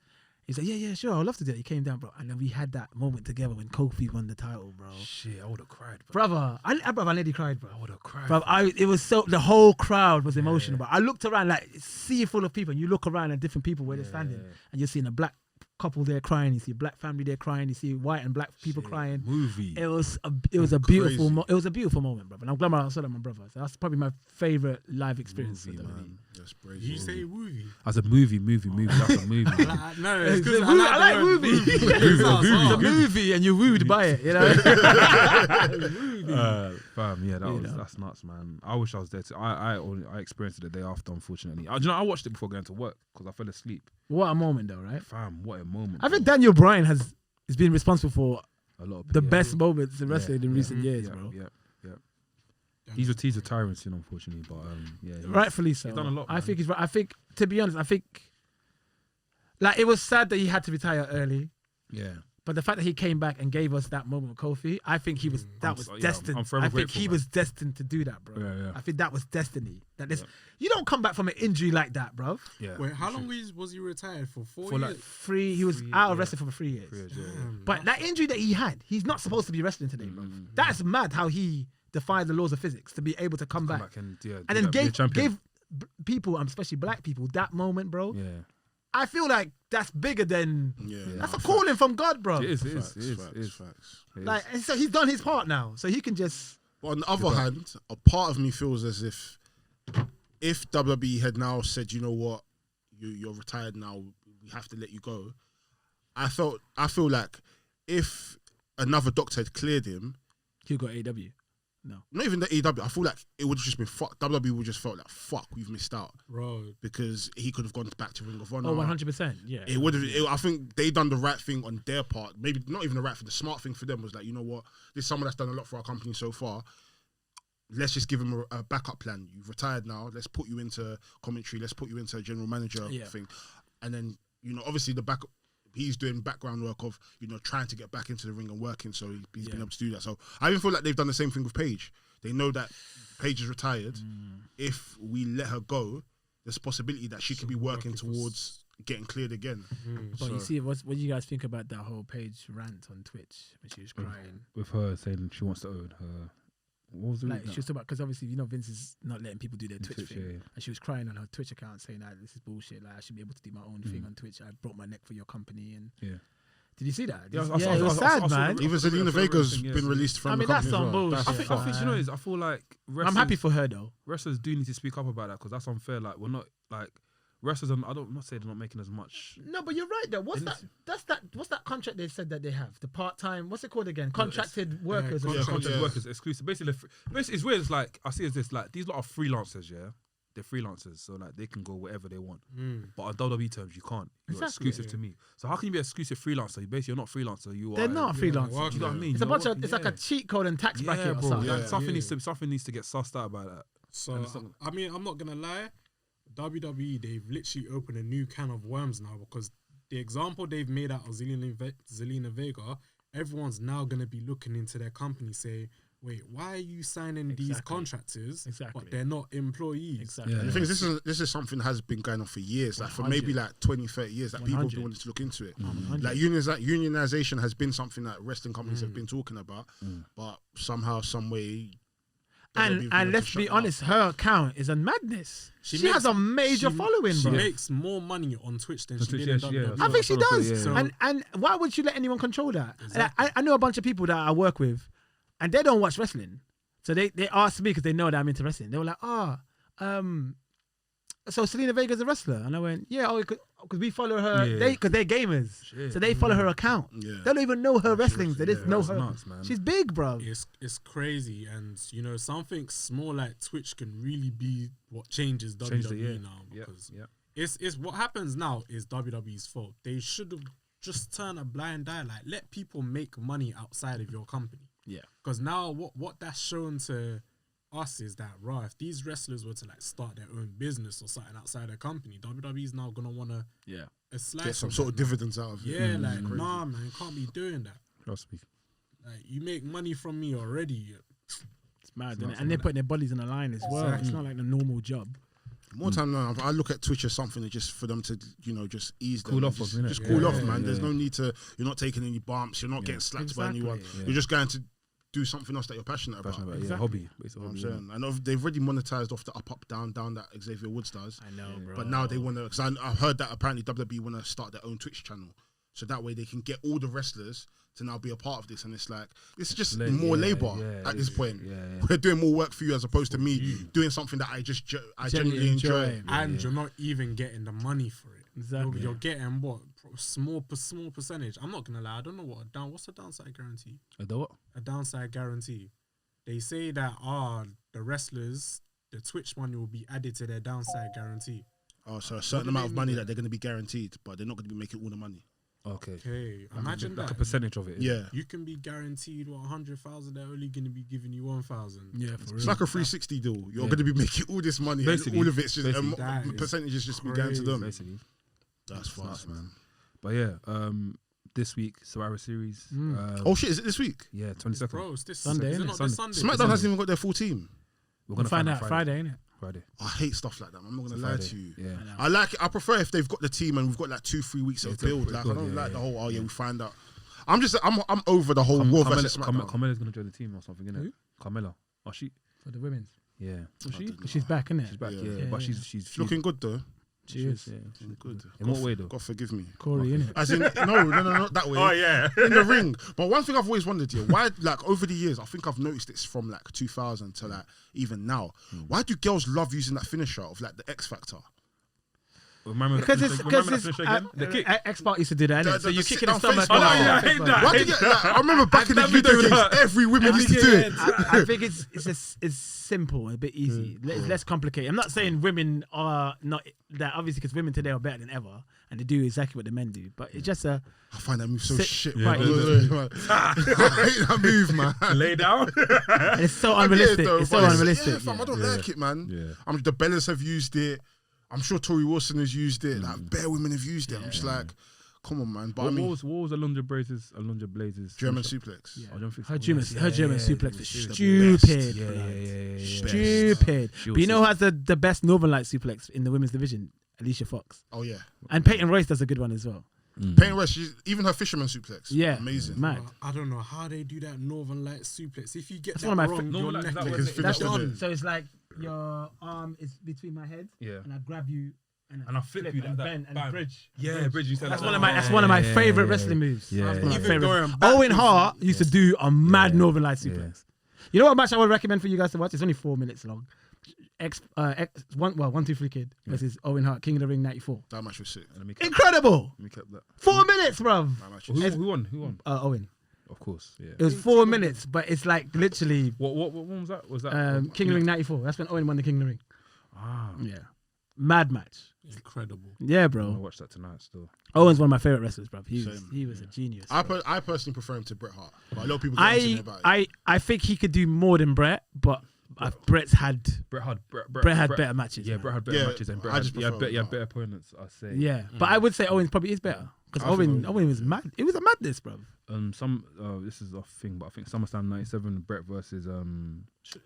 He said yeah sure I'd love to do it. He came down, bro, and then we had that moment together when Kofi won the title, bro. Shit, I would have cried, bro. Brother, I nearly cried, bro. I would have cried. Bro, it was so the whole crowd was emotional. But I looked around like sea full of people, and you look around at different people where they're standing, and you're seeing a black couple there crying. You see a black family there crying. You see white and black people crying. Movie. It was a beautiful it was a beautiful moment, bro. And I'm glad I saw that my brother. So that's probably my favorite live experience. Movie, of the man. Yes, Did you say movie? As a movie. That's a movie. No, It's it's good. I like movie. It's a Movie. movie, and you're wooed by it. You know. Fam, yeah, that's nuts, man. I wish I was there. I experienced it the day after, unfortunately. I watched it before going to work because I fell asleep. What a moment, though, right? Fam, what a moment. I think bro. Daniel Bryan has been responsible for a lot of the yeah. best moments in wrestling in recent years, yeah, bro. Yeah. He's retiring soon, unfortunately, but yeah. Rightfully so. He's done a lot, I man. think he's right. I think, to be honest, like it was sad that he had to retire early, Yeah. But the fact that he came back and gave us that moment with Kofi, I think he was destined. I'm forever I think grateful, he man. was destined to do that, bro. Yeah. I think that was destiny. That this, you don't come back from an injury like that, bro. Yeah. Wait, how long was he retired for? 4 For years? like He was out of wrestling for 3 years. 3 years, yeah. But that injury that he had, he's not supposed to be wrestling today, bro. That's mad how he defied the laws of physics to be able to come back. And And then gave people, especially black people, that moment, bro. Yeah. I feel like that's bigger than that's a facts. calling from God, bro. It is. Facts. Like, and so he's done his part now, so he can just. But on the other hand, a part of me feels as if WWE had now said, you know what, you're retired now, we have to let you go. I feel like if another doctor had cleared him, He'll go AW. not even the AEW, I feel like it would have just been fuck. WWE would just felt like fuck, we've missed out Bro, because he could have gone back to Ring of Honor. Oh, 100%. Yeah. It would have. I think they done the right thing on their part. Maybe not even the right thing. The smart thing for them was like, you know what, this is someone that's done a lot for our company so far. Let's just give him a backup plan. You've retired now. Let's put you into commentary. Let's put you into a general manager thing, and then obviously the backup. He's doing background work of, trying to get back into the ring and working, so he's been able to do that. So I even feel like they've done the same thing with Paige. They know that Paige is retired. If we let her go, there's a possibility that she could be working towards getting cleared again. But you see, what do you guys think about that whole Paige rant on Twitch when she was crying? With her saying she wants to own her. What was the Like, she was talking about, because obviously, Vince is not letting people do their Twitch thing. yeah. And she was crying on her Twitch account saying that this is bullshit. Like, I should be able to do my own thing on Twitch. I broke my neck for your company. And Yeah. did you see that? Yeah, It was sad, man. Even Zelina Vega's been released from the that's company some as well. bullshit. I think you know is I feel like I'm happy for her, though. wrestlers do need to speak up about that because that's unfair. Like we're not like wrestlers. I'm not saying they're not making as much. No, but you're right, though. What's that contract they said that they have? The part-time, what's it called again? Contracted workers. or something. Contract workers exclusive. Basically, it's weird. It's like I see it as this. Like these lot are freelancers. Yeah, they're freelancers, so like they can go wherever they want. But on WWE terms, you can't. You're Exactly. exclusive to me. So how can you be an exclusive freelancer? You're not freelancer. You are. They're not freelancers. You know what I mean? It's a bunch of. It's like a cheat code and tax bracket or bro. something. Like, something needs to get sussed out about that. So I mean, I'm not gonna lie, WWE, they've literally opened a new can of worms now, because the example they've made out of Zelina Vega, everyone's now gonna be looking into their company, say, wait, why are you signing these contractors, but they're not employees? Exactly. The thing is, this is something that has been going on for years, like for maybe like 20, 30 years, that people have been wanting to look into it. Like unionization has been something that wrestling companies have been talking about, but somehow, some way. And let's be honest, her account is a madness. She has a major following, She bro. makes more money on Twitch than she did in WWE. I think she does. Yeah. And why would you let anyone control that? Exactly. I know a bunch of people that I work with, and they don't watch wrestling. So they asked me because they know that I'm into wrestling. They were like, so Zelina Vega's a wrestler, and I went, yeah, because we follow her. Because they're gamers, so they follow her account. Yeah. They don't even know her wrestling. They just know her. Nuts, man. She's big, bro. It's crazy, and something small like Twitch can really be what changes WWE now, because it's what happens now is WWE's fault. They should have just turned a blind eye, like let people make money outside of your company. Yeah, because now what that's shown to us is that if these wrestlers were to like start their own business or something outside their company, WWE's now gonna wanna get some sort of dividends out of it. Yeah, like nah, man, you can't be doing that. Trust me. Like you make money from me already. It's mad, isn't it? And they're putting their bodies on the line as well. It's not like a normal job. More time now, I look at Twitch as something that just for them to, just ease them. Cool off, just cool off, man. There's no need to. You're not taking any bumps. You're not getting slapped by anyone. You're just going to do something else that you're passionate about. Hobby. I'm saying. I know they've already monetized off the up, down that Xavier Woods does. I know, bro. But now they want to, because I heard that apparently WWE want to start their own Twitch channel. So that way they can get all the wrestlers to now be a part of this. And it's like, it's just more labor at this point. We're doing more work for you as opposed to me doing something that I genuinely enjoy. And you're not even getting the money for it. Exactly. You're getting what? Small percentage. I'm not going to lie. I don't know what's a downside guarantee? A downside guarantee. They say that, the wrestlers, the Twitch money will be added to their downside guarantee. Oh, so a certain amount of money that they're going to be guaranteed, but they're not going to be making all the money. Okay. Imagine like that. a percentage of it. Yeah. You can be guaranteed 100,000. They're only going to be giving you 1,000. Yeah, for real. It's like a 360 deal. You're going to be making all this money, Basically. and all of it's just That percentages just be going to them. Basically. That's fast, man. But yeah, this week, Survivor Series. Oh shit, is it this week? Yeah, 22nd. Bro, it's this Sunday, Is it innit? not this Sunday? SmackDown hasn't even got their full team. We're We'll find out Friday, innit? Friday. I hate stuff like that. I'm not gonna lie to you. Yeah. I prefer if they've got the team and we've got like 2-3 weeks of build. Like I don't like the whole we find out. I'm over the whole Raw versus SmackDown. Carmella's gonna join the team or something, innit? Carmella. Oh, she. For the women's. Yeah. She's back, innit? She's back. Yeah. Yeah, But yeah. she's Looking good though. She is. Yeah. Looking good. In what way though? God forgive me. Corey, innit? As in, no, not that way. Oh, yeah. In the ring. But one thing I've always wondered here, why, like, over the years, I think I've noticed it's from like 2000 to like even now. Why do girls love using that finisher of like the X Factor? Remember Because that it's finisher again? The kick. X-Pac used to do that, innit? So you kick in the sit-down stomach. face Oh, yeah, I hate that. Why do you get, like, I remember back in the That video video games, hurt. every woman used to do it. I think it's simple, a bit easy. It's less complicated. I'm not saying women are not that, obviously, because women today are better than ever and they do exactly what the men do. But it's just a I find that move so Sit- shit, right. bro. I hate that move, man. Lay down. and it's so I get it, unrealistic. though, It's so but unrealistic. Yeah, fam, I don't like it, man. Yeah. The Bellas have used it. I'm sure Tori Wilson has used it. Like, bare women have used it. I'm just like, come on, man. But I What mean, was Alundra Blazes? German suplex. Yeah. I don't think Her so. German Yeah, suplex is she's the stupid. Yeah, blood. yeah. Stupid. She But you was know who has the best Northern Light suplex in the women's division? Alicia Fox. Oh yeah. And Peyton Royce does a good one as well. Payne West, even her fisherman suplex. Yeah. Amazing. Mad. I don't know how they do that Northern Light suplex. If you get That's that one of my wrong, Northern your Lights, neck that is was it. That's done. So it's like your arm is between my head Yeah. and I grab you and I flip you like and that. bend and Bam. bridge. Yeah, Bridge. You said That's that. one of my Yeah, favorite yeah, wrestling moves. yeah, That's one of my Even favorite. going Owen backwards. Hart used to do a mad Yeah. Northern Light suplex. You know what match I would recommend for you guys to watch? It's only 4 minutes long. 1, 2, 3 Kid versus Owen Hart, King of the Ring '94. That match was sick. Let me keep Incredible. that. 4 minutes, bruv. That match was sick. Who won? Who won? Owen. Of course. Yeah. It was 4 minutes, but it's like literally What one was that? Was that King of the Ring '94. That's when Owen won the King of the Ring. Ah, Yeah. Mad match. Incredible. Yeah, I'm gonna bro. watch that tonight still. Owen's one of my favorite wrestlers, bruv. Same. He was a genius. I personally prefer him to Bret Hart. But a lot of people get into me about it. I think he could do more than Brett, but Bret had better matches. Yeah, man. Bret had better Yeah, matches and I Bret just had, he had prefer better Bret. opponents. I say. Yeah, but I would say Owens probably is better because I think Owen was mad. It was a madness, bro. This is a thing, but I think SummerSlam '97, Bret versus Hart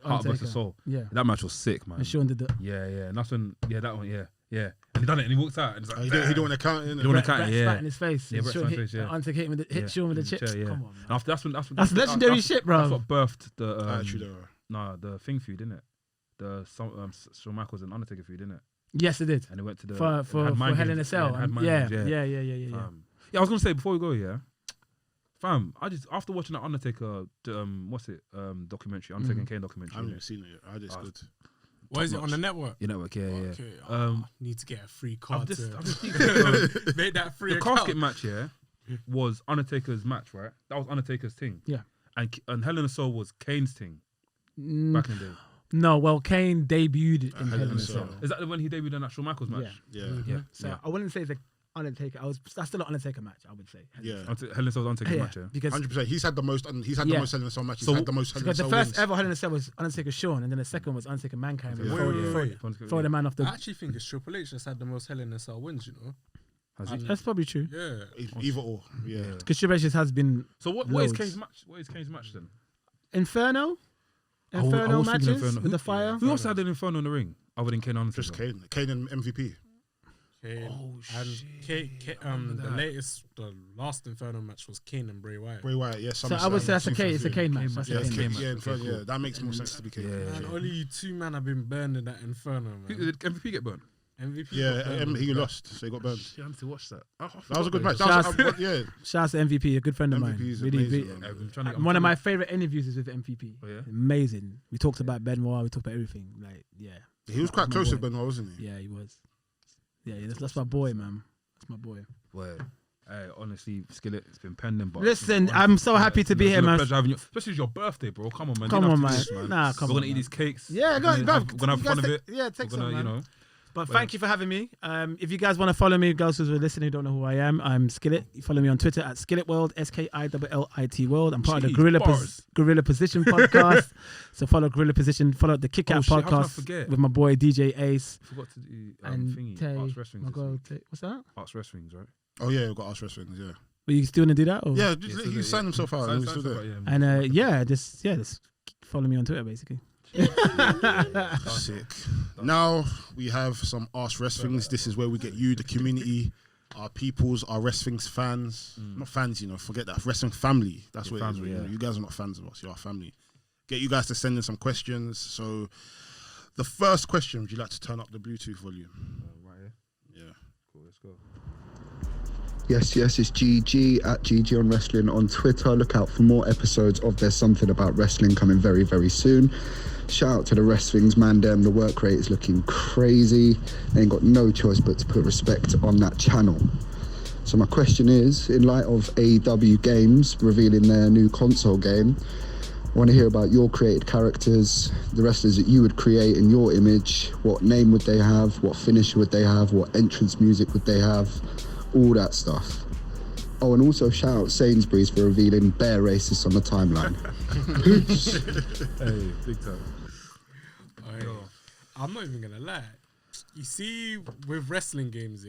Undertaker. versus Soul. Yeah, That match was sick, man. and Sean did that. Yeah, and that's when that one, yeah, and he done it and he walked out and it's like, He don't want to count it. He don't wanna count Brett yeah. spat in his face. Yeah, and Brett Sean spat in hit his face, yeah. Undertaker hit Sean with the chips. chair, yeah. Come on, man. And after That's legendary shit, bro. That's what birthed the Attitude Era. nah, the thing feud, didn't it? The Shawn Michaels and Undertaker feud, didn't it? Yes, it did. And it went to the For Hell in a Cell. Yeah, Yeah. yeah, I was gonna say before we go, fam. I just after watching that Undertaker, documentary, Undertaker and Kane I documentary. haven't innit? even seen it. I just good. What is it on the network? Your network, yeah. Okay, need to get a free I've card just to thinking, bro, make that free the account. casket match, was Undertaker's match, right? That was Undertaker's thing. Yeah. And Hell in a Cell was Kane's thing back in the day. No, well, Kane debuted in Hell Hell in in a a Cell. Cell. Is that when he debuted in that Shawn Michaels match? Yeah. Yeah. Yeah. So yeah. I wouldn't say it's a Undertaker. That's still an Undertaker match. I would say. Yeah. Hell in a Cell's Undertaker's Yeah, match, yeah. because 100%. He's had the most. He's had the Yeah. most Hell in a Cell matches. So- He's had the most Hell in a because the Cell first wins. ever Hell in a Cell was Undertaker Shawn, and then the second was Undertaker Mankind. Yeah. Throw the man off the. I actually think it's Triple H that's had the most Hell in a Cell wins, you know? Has he? That's probably true. Yeah. Either or. Yeah. Because Triple H has been So what is Loads. Kane's match? What is Kane's match then? Inferno. I was Inferno thinking matches Inferno. with the fire. Who else had an Inferno in the ring other than Kane and Just Undertaker? Kane and MVP. Kane. Oh, And shit. I remember the that. the last Inferno match was Kane and Bray Wyatt. Bray Wyatt. Yeah. So I would say that's a Kane. It's a Kane match. That's Yeah, a it's Kane Kane. match. Yeah, Okay, Inferno. cool. Yeah, that makes more sense to be Kane. Yeah. And only you two men have been burned in that Inferno, man. Did MVP get burned? MVP. Yeah, got burned. he lost, so he got burned. Shit, I need to watch that. Oh, That was a good match. Shout That was, yeah, Shout out to MVP, a good friend of mine. MVP is Really, amazing, really- man. I'm trying to- one of my favorite interviews is with MVP. Oh, yeah? Amazing. We talked about Benoit. We talked about everything. Like, yeah. he was quite my close boy. with Benoit, wasn't he? Yeah, he was. Yeah, that's my boy, man. That's my boy. Well, honestly, Skillet, it's been pending. But Listen, I'm so happy to be It's here, been a man. pleasure having you. Especially your birthday, bro. Come on, man. Come You don't on, have to do man. this, Nah, come We're on, gonna eat man. these cakes. Yeah, We're go. gonna have fun of it. Yeah, take We're some, gonna, man. you know. But thank you for having me. If you guys want to follow me, girls who are listening who don't know who I am, I'm Skillet. You follow me on Twitter at Skillet World, SKILLIT World. I'm part of the Jeez, Gorilla Position podcast. So follow Gorilla Position. Follow the Kick Out shit, how can I podcast forget? with my boy DJ Ace Forgot to do and thingy. Tay. Arts Wrestlings. my girl Tay. What's that? Arts Wrestlings, right? Oh yeah, we've got Arch Wrestlings. Yeah. But you still want to do that? Or? Yeah, he signed himself out. and he's still there. And just follow me on Twitter, basically. Sick. Now we have some Ask Wrestlings. This is where we get you, the community, our peoples, our Wrestlings fans. Not fans, forget that. Wrestling family. That's what family, it is. yeah. You guys are not fans of us. You're our family. Get you guys to send in some questions. So the first question, would you like to turn up the Bluetooth volume? Right here. Yeah. Cool, let's go. Yes, it's GG at GG on Wrestling on Twitter. Look out for more episodes of There's Something About Wrestling coming very, very soon. Shout out to the Wrestlings, man. Them, the work rate is looking crazy. They ain't got no choice but to put respect on that channel. So my question is, in light of AEW Games revealing their new console game, I want to hear about your created characters, the wrestlers that you would create in your image. What name would they have? What finisher would they have? What entrance music would they have? All that stuff. Oh, and also shout out Sainsbury's for revealing bear racists on the timeline. Hey, big time. I'm not even gonna lie. You see, with wrestling games,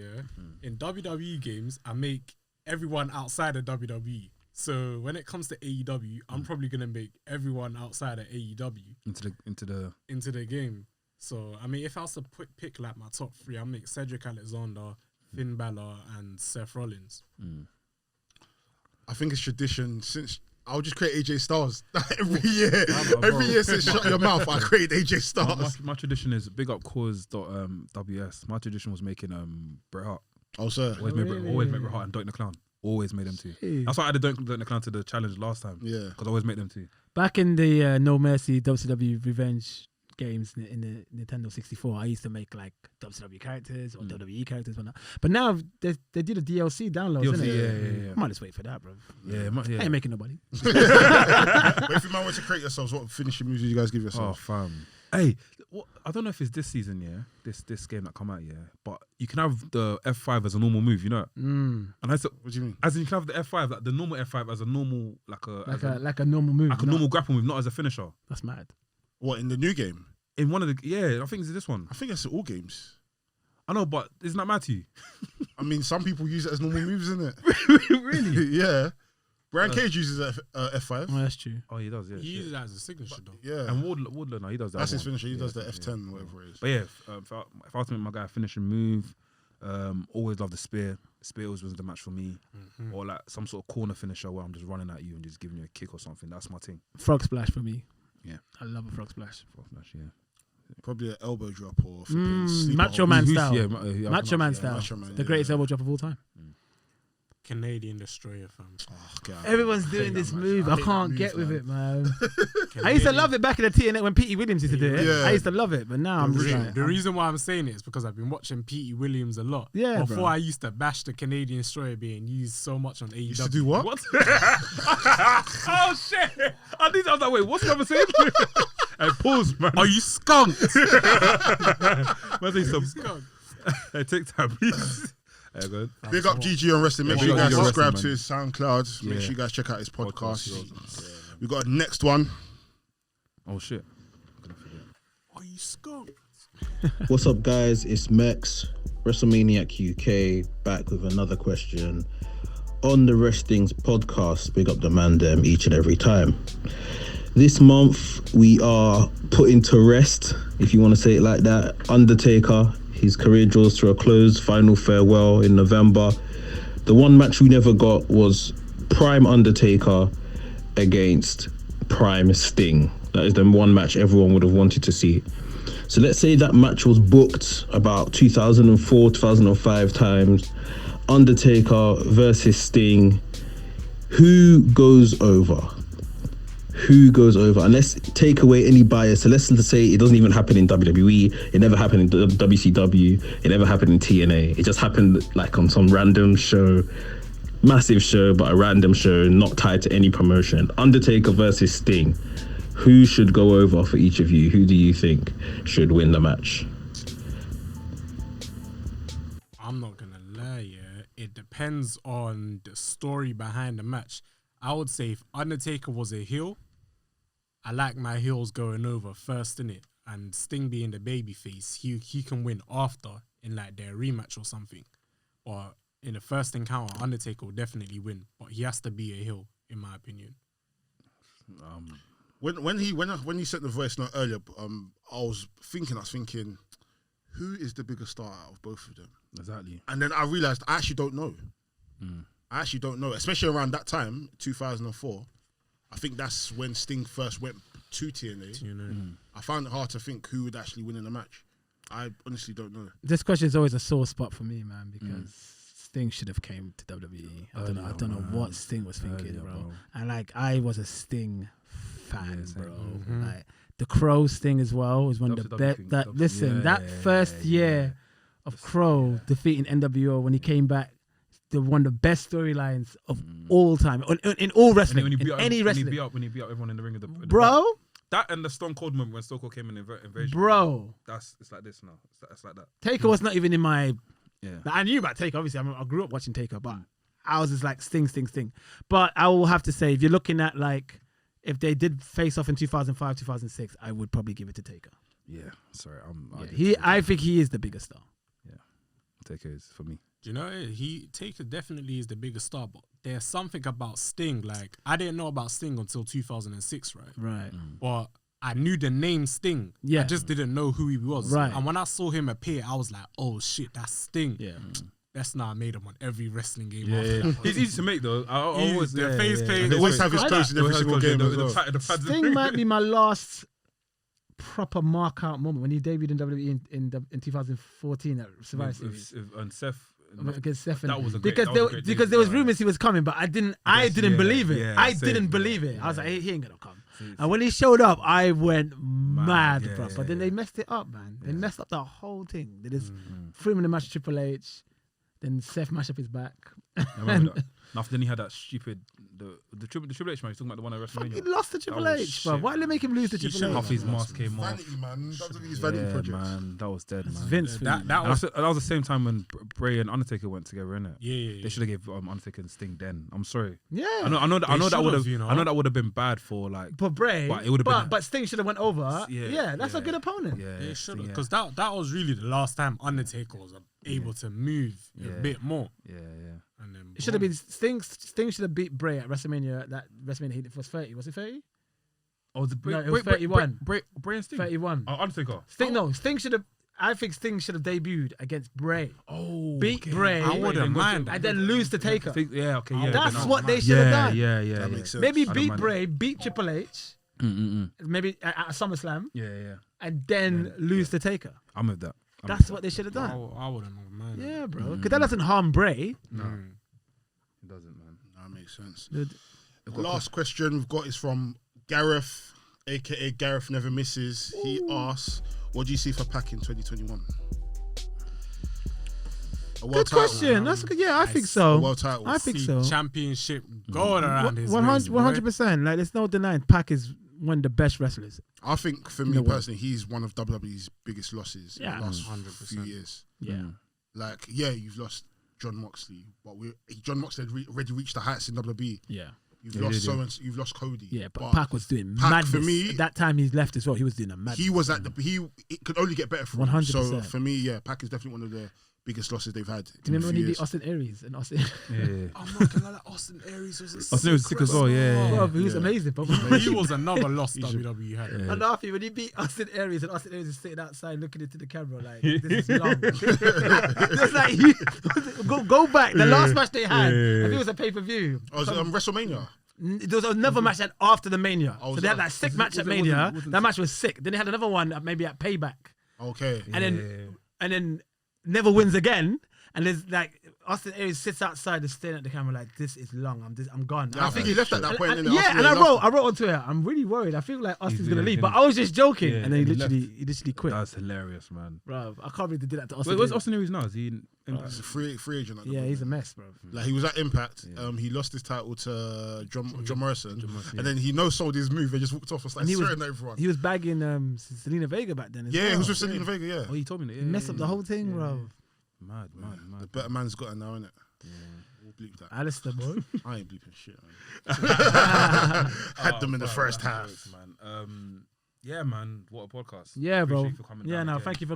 in WWE games, I make everyone outside of WWE. So when it comes to AEW, I'm probably gonna make everyone outside of AEW into the game. So I mean, if I was to pick like my top three, I'll make Cedric Alexander, Finn Balor, and Seth Rollins. I think it's tradition since I'll just create AJ Styles every year. Every year since Shut Your Mouth, I create AJ Styles. My tradition is big up cause.ws. My tradition was making Bret Hart. Oh, sir. Always made Bret Hart and Doink the Clown. Always made them two. Jeez. That's why I added Doink the Clown to the challenge last time. Yeah. Because I always make them two. Back in the No Mercy WCW Revenge games in the Nintendo 64, I used to make like WCW characters or WWE characters, whatnot. But now they do the DLC downloads, DLC, isn't it? yeah. I might just wait for that, bro. Yeah. I ain't making nobody. But if you might want to create yourselves, what finishing moves do you guys give Oh, yourself? fam. Hey, I don't know if it's this season, this game that come out, but you can have the F5 as a normal move, And I said, What do you mean? as in you can have the F5, like the normal F5 as a normal, like a normal move. like a normal grapple move, not as a finisher. That's mad. What, in the new game? In one of the, I think it's this one. I think it's all games. I know, but isn't that mad to you? I mean, some people use it as normal moves, isn't it? Really? Yeah. Brian Cage uses F5. Oh, that's true. Oh, he does, yeah. He uses that as a signature, though. Yeah. And Wardlow, no, he does that. That's his one. finisher. He does the yeah. F10, whatever it is. But yeah, if I was to make my guy a finishing move, always love the spear. Spear always was the match for me. Or like some sort of corner finisher where I'm just running at you and just giving you a kick or something. That's my thing. Frog splash for me. Yeah. I love a frog splash. Probably an elbow drop or sleeper Macho hold. Man Who's- style. yeah, Macho Man style. Macho Man, The greatest elbow drop of all time. Canadian Destroyer, fam. Oh, God. Everyone's doing this move. I hate can't that get move, with it, man. Canadian. I used to love it back in the TNA when Petey Williams used to do it. Yeah. I used to love it, but now I'm just like, The reason why I'm saying it is because I've been watching Petey Williams a lot. Yeah, Before bro. I used to bash the Canadian Destroyer being used so much on AEW. Used to do what? Oh shit! I was like, wait, what's the other saying? Hey, pause, man. Are you skunked? Man, say some. Hey, take time, please. Hey, go ahead. Big up GG on Wrestling. Make Yeah, sure you big up guys GG on subscribe Wrestling, to his SoundCloud. Make Yeah. sure you guys check out his podcast. Podcast. We got a next one. Oh shit. Are you skunked? What's up, guys? It's Mex, WrestleManiac UK, back with another question on the Wrestling's podcast. Big up the man them each and every time. This month we are putting to rest, if you want to say it like that, Undertaker. His career draws to a close, final farewell in November. The one match we never got was Prime Undertaker against Prime Sting. That is the one match everyone would have wanted to see. So let's say that match was booked about 2004, 2005 times. Undertaker versus Sting. Who goes over? Who goes over? And let's take away any bias. So let's say it doesn't even happen in WWE. It never happened in WCW. It never happened in TNA. It just happened like on some random show. Massive show, but a random show, not tied to any promotion. Undertaker versus Sting. Who should go over for each of you? Who do you think should win the match? I'm not gonna lie, yeah. It depends on the story behind the match. I would say if Undertaker was a heel, I like my heels going over first, innit? And Sting being the baby face, he can win after in like their rematch or something. Or in the first encounter, Undertaker will definitely win, but he has to be a heel, in my opinion. When he sent the voice note earlier, I was thinking, who is the bigger star out of both of them? Exactly. And then I realized I actually don't know. I actually don't know, especially around that time, 2004. I think that's when Sting first went to TNA. I found it hard to think who would actually win in the match. I honestly don't know. This question is always a sore spot for me, man, because Sting should have came to WWE. I don't know what Sting was thinking, bro. And like, I was a Sting fan, bro. Like the Crow Sting as well was one of the best. That first year of Crow defeating NWO when he came back, one of the best storylines of all time in all wrestling. When he beat any wrestling, when he beat up everyone in the ring of the bro. That and the Stone Cold moment when Stone Cold came in Invasion. Bro. It's like this now. It's like that. Taker was not even in my... Yeah. Like, I knew about Taker, obviously. I grew up watching Taker, but I was just like, Sting. But I will have to say, if you're looking at like, if they did face off in 2005, 2006, I would probably give it to Taker. Yeah. Sorry. I think he is the biggest star. Yeah. Taker is for me. Do you know, Taker definitely is the biggest star, but there's something about Sting. Like, I didn't know about Sting until 2006, right? Right. But I knew the name Sting. Yeah. I just didn't know who he was. Right. And when I saw him appear, I was like, oh shit, that's Sting. Yeah. That's not made him on every wrestling game. Yeah. He's easy to make though. I always the face paint. They always have his clothes in every single game as well. Sting might be my last proper mark out moment when he debuted in WWE in 2014 at Survivor Series. And Seth. Against Seth, that was a because there was rumors he was coming, but I didn't believe it. Yeah, I didn't believe it. I was like, he ain't gonna come. And when he showed up, I went mad, bro. But then they messed it up, man. They messed up the whole thing. They just threw him in the match with Triple H. Then Seth mashed up his back. After then he had that stupid the Triple H match. He's talking about the one at WrestleMania. He lost to Triple H, bro. Why did they make him lose to Triple H? Half his mask came off. Vanity, man. WWE's vanity project. Man, that was dead, man. Vince. That was the same time when Bray and Undertaker went together, innit? Yeah. They should have gave Undertaker and Sting then. I'm sorry. Yeah. I know that would have. You know? I know that would have been bad for like. But Bray. But it would have been. But Sting should have went over. Yeah, that's a good opponent. Yeah, should have. Because that was really the last time Undertaker was able to move a bit more. Yeah. And then it should have been Sting should have beat Bray at WrestleMania. That WrestleMania he was 30. Was it 30? Oh, the No, it was 31. Bray and Sting. 31. Oh, Undertaker. Sting should have. I think Sting should have debuted against Bray. Oh, beat Bray. I wouldn't mind. And then lose to Taker. That's what they should have done. Yeah. That makes sense. Maybe beat Bray, beat Triple H. Maybe at SummerSlam. Yeah. And then lose to Taker. I'm with that. That's what they should have done. I wouldn't mind. Yeah, bro. Because that doesn't harm Bray. No, it doesn't, man. That makes sense. Dude. The last question we've got is from Gareth, aka Gareth Never Misses. He asks, "What do you see for Pac in 2021?" Good question. That's good. Yeah, I think so. World title. I think so. Championship going around his 100%. Like, there's no denying Pac is one of the best wrestlers. I think for me personally, he's one of WWE's biggest losses in the last 100%. few years. Yeah. Like, you've lost John Moxley, but John Moxley had already reached the heights in WWE. Yeah. You've lost you've lost Cody. Yeah, but Pac was doing Pac, madness. for me, at that time he left as well. He was doing a madness. He was at it could only get better for him. 100%. So for me, Pac is definitely one of the biggest losses they've had. Do you remember when he beat Austin Aries? And Austin, I'm not gonna lie, Austin Aries was sick as well. Yeah. He was amazing. But he was another loss WWE had. And after when he beat Austin Aries, and Austin Aries is sitting outside looking into the camera like, this is long. It's like, go back. The last match they had, I think it was a pay-per-view. Oh, was it WrestleMania? There was another match after the Mania. So they had that sick match at Mania. That match was sick. Then they had another one maybe at Payback. Okay. And then never wins again. And there's like Austin Aries sits outside and staring at the camera like, this is long. I'm gone. Yeah, I think he left at that point. And I wrote on Twitter, I'm really worried. I feel like Austin's gonna leave, but I was just joking. And then he literally quit. That's hilarious, man. Bro, I can't believe they did that to Austin. Wait, what's Austin Aries now? Is he in Impact? He's a free agent. Yeah, he's a mess, bro. Like, he was at Impact. He lost his title to John Morrison, and then he no-sold his move and just walked off and started swearing at everyone. He was bagging Selena Vega back then. He was with Selena Vega. Yeah. Oh, he told me that. He messed up the whole thing, bro. Mad. The better man's got it now, innit? Yeah. We'll bleep that. Alistair, boy. I ain't bleeping shit, man. Had them in the first half. Man. Yeah, man. What a podcast. Yeah, bro. Appreciate you for coming Yeah, down no, again. thank you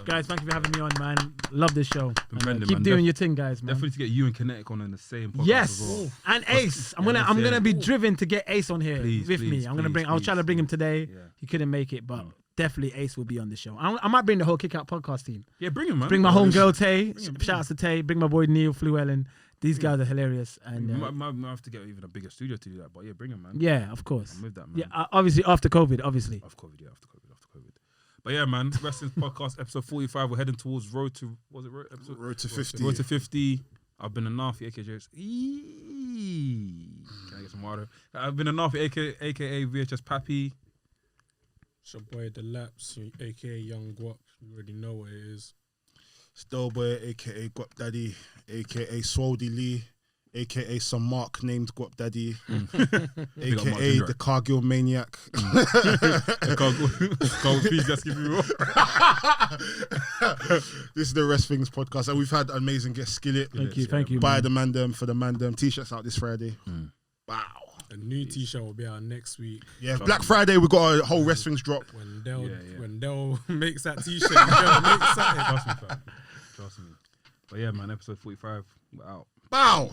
guys. Thank you for having me on, man. Love this show. And, Brendan, keep man. doing your thing, guys, man. Definitely to get you and Kinetic on in the same podcast Yes, as well. and Ace. I'm Yeah, gonna yeah. be driven to get Ace on here Please, with me. please, I'm gonna please, bring. I was trying to bring him today. Yeah. He couldn't make it, but definitely Ace will be on the show. I might bring the whole Kick Out podcast team. Yeah, bring him, man. Bring my homegirl Tay. Bring him. Shout out to Tay. Bring my boy Neil Fluellen. These guys are hilarious. And Might have to get even a bigger studio to do that, but yeah, bring him, man. yeah, of course. I'm with that, man. Yeah, obviously after COVID, obviously. After COVID. But yeah, man, Wrestling's podcast episode 45. We're heading towards road to 50. Road to 50. I've been a Nafi, aka Can I get some water? I've been a Nafi, aka VHS Pappy. It's your boy The Laps, aka Young Guap. You already know what it is. Stowboy, aka Guap Daddy, aka Swoldy Lee, aka some Mark named Guap Daddy, Big up Mark aka Jindrak. the Cargill Maniac. Please, just give me more. This is the Wrestling's podcast, and we've had amazing guest Skillet. Thank you. Buy man. the Mandem for the Mandem. T-shirts out this Friday. Wow. A new T-shirt will be out next week. Yeah, Black Friday we got a whole Wrestling's drop. When Dell Yeah. when Dell makes that T-shirt, Dell makes something. Trust me. But yeah, man, episode 45. We're out. Bow.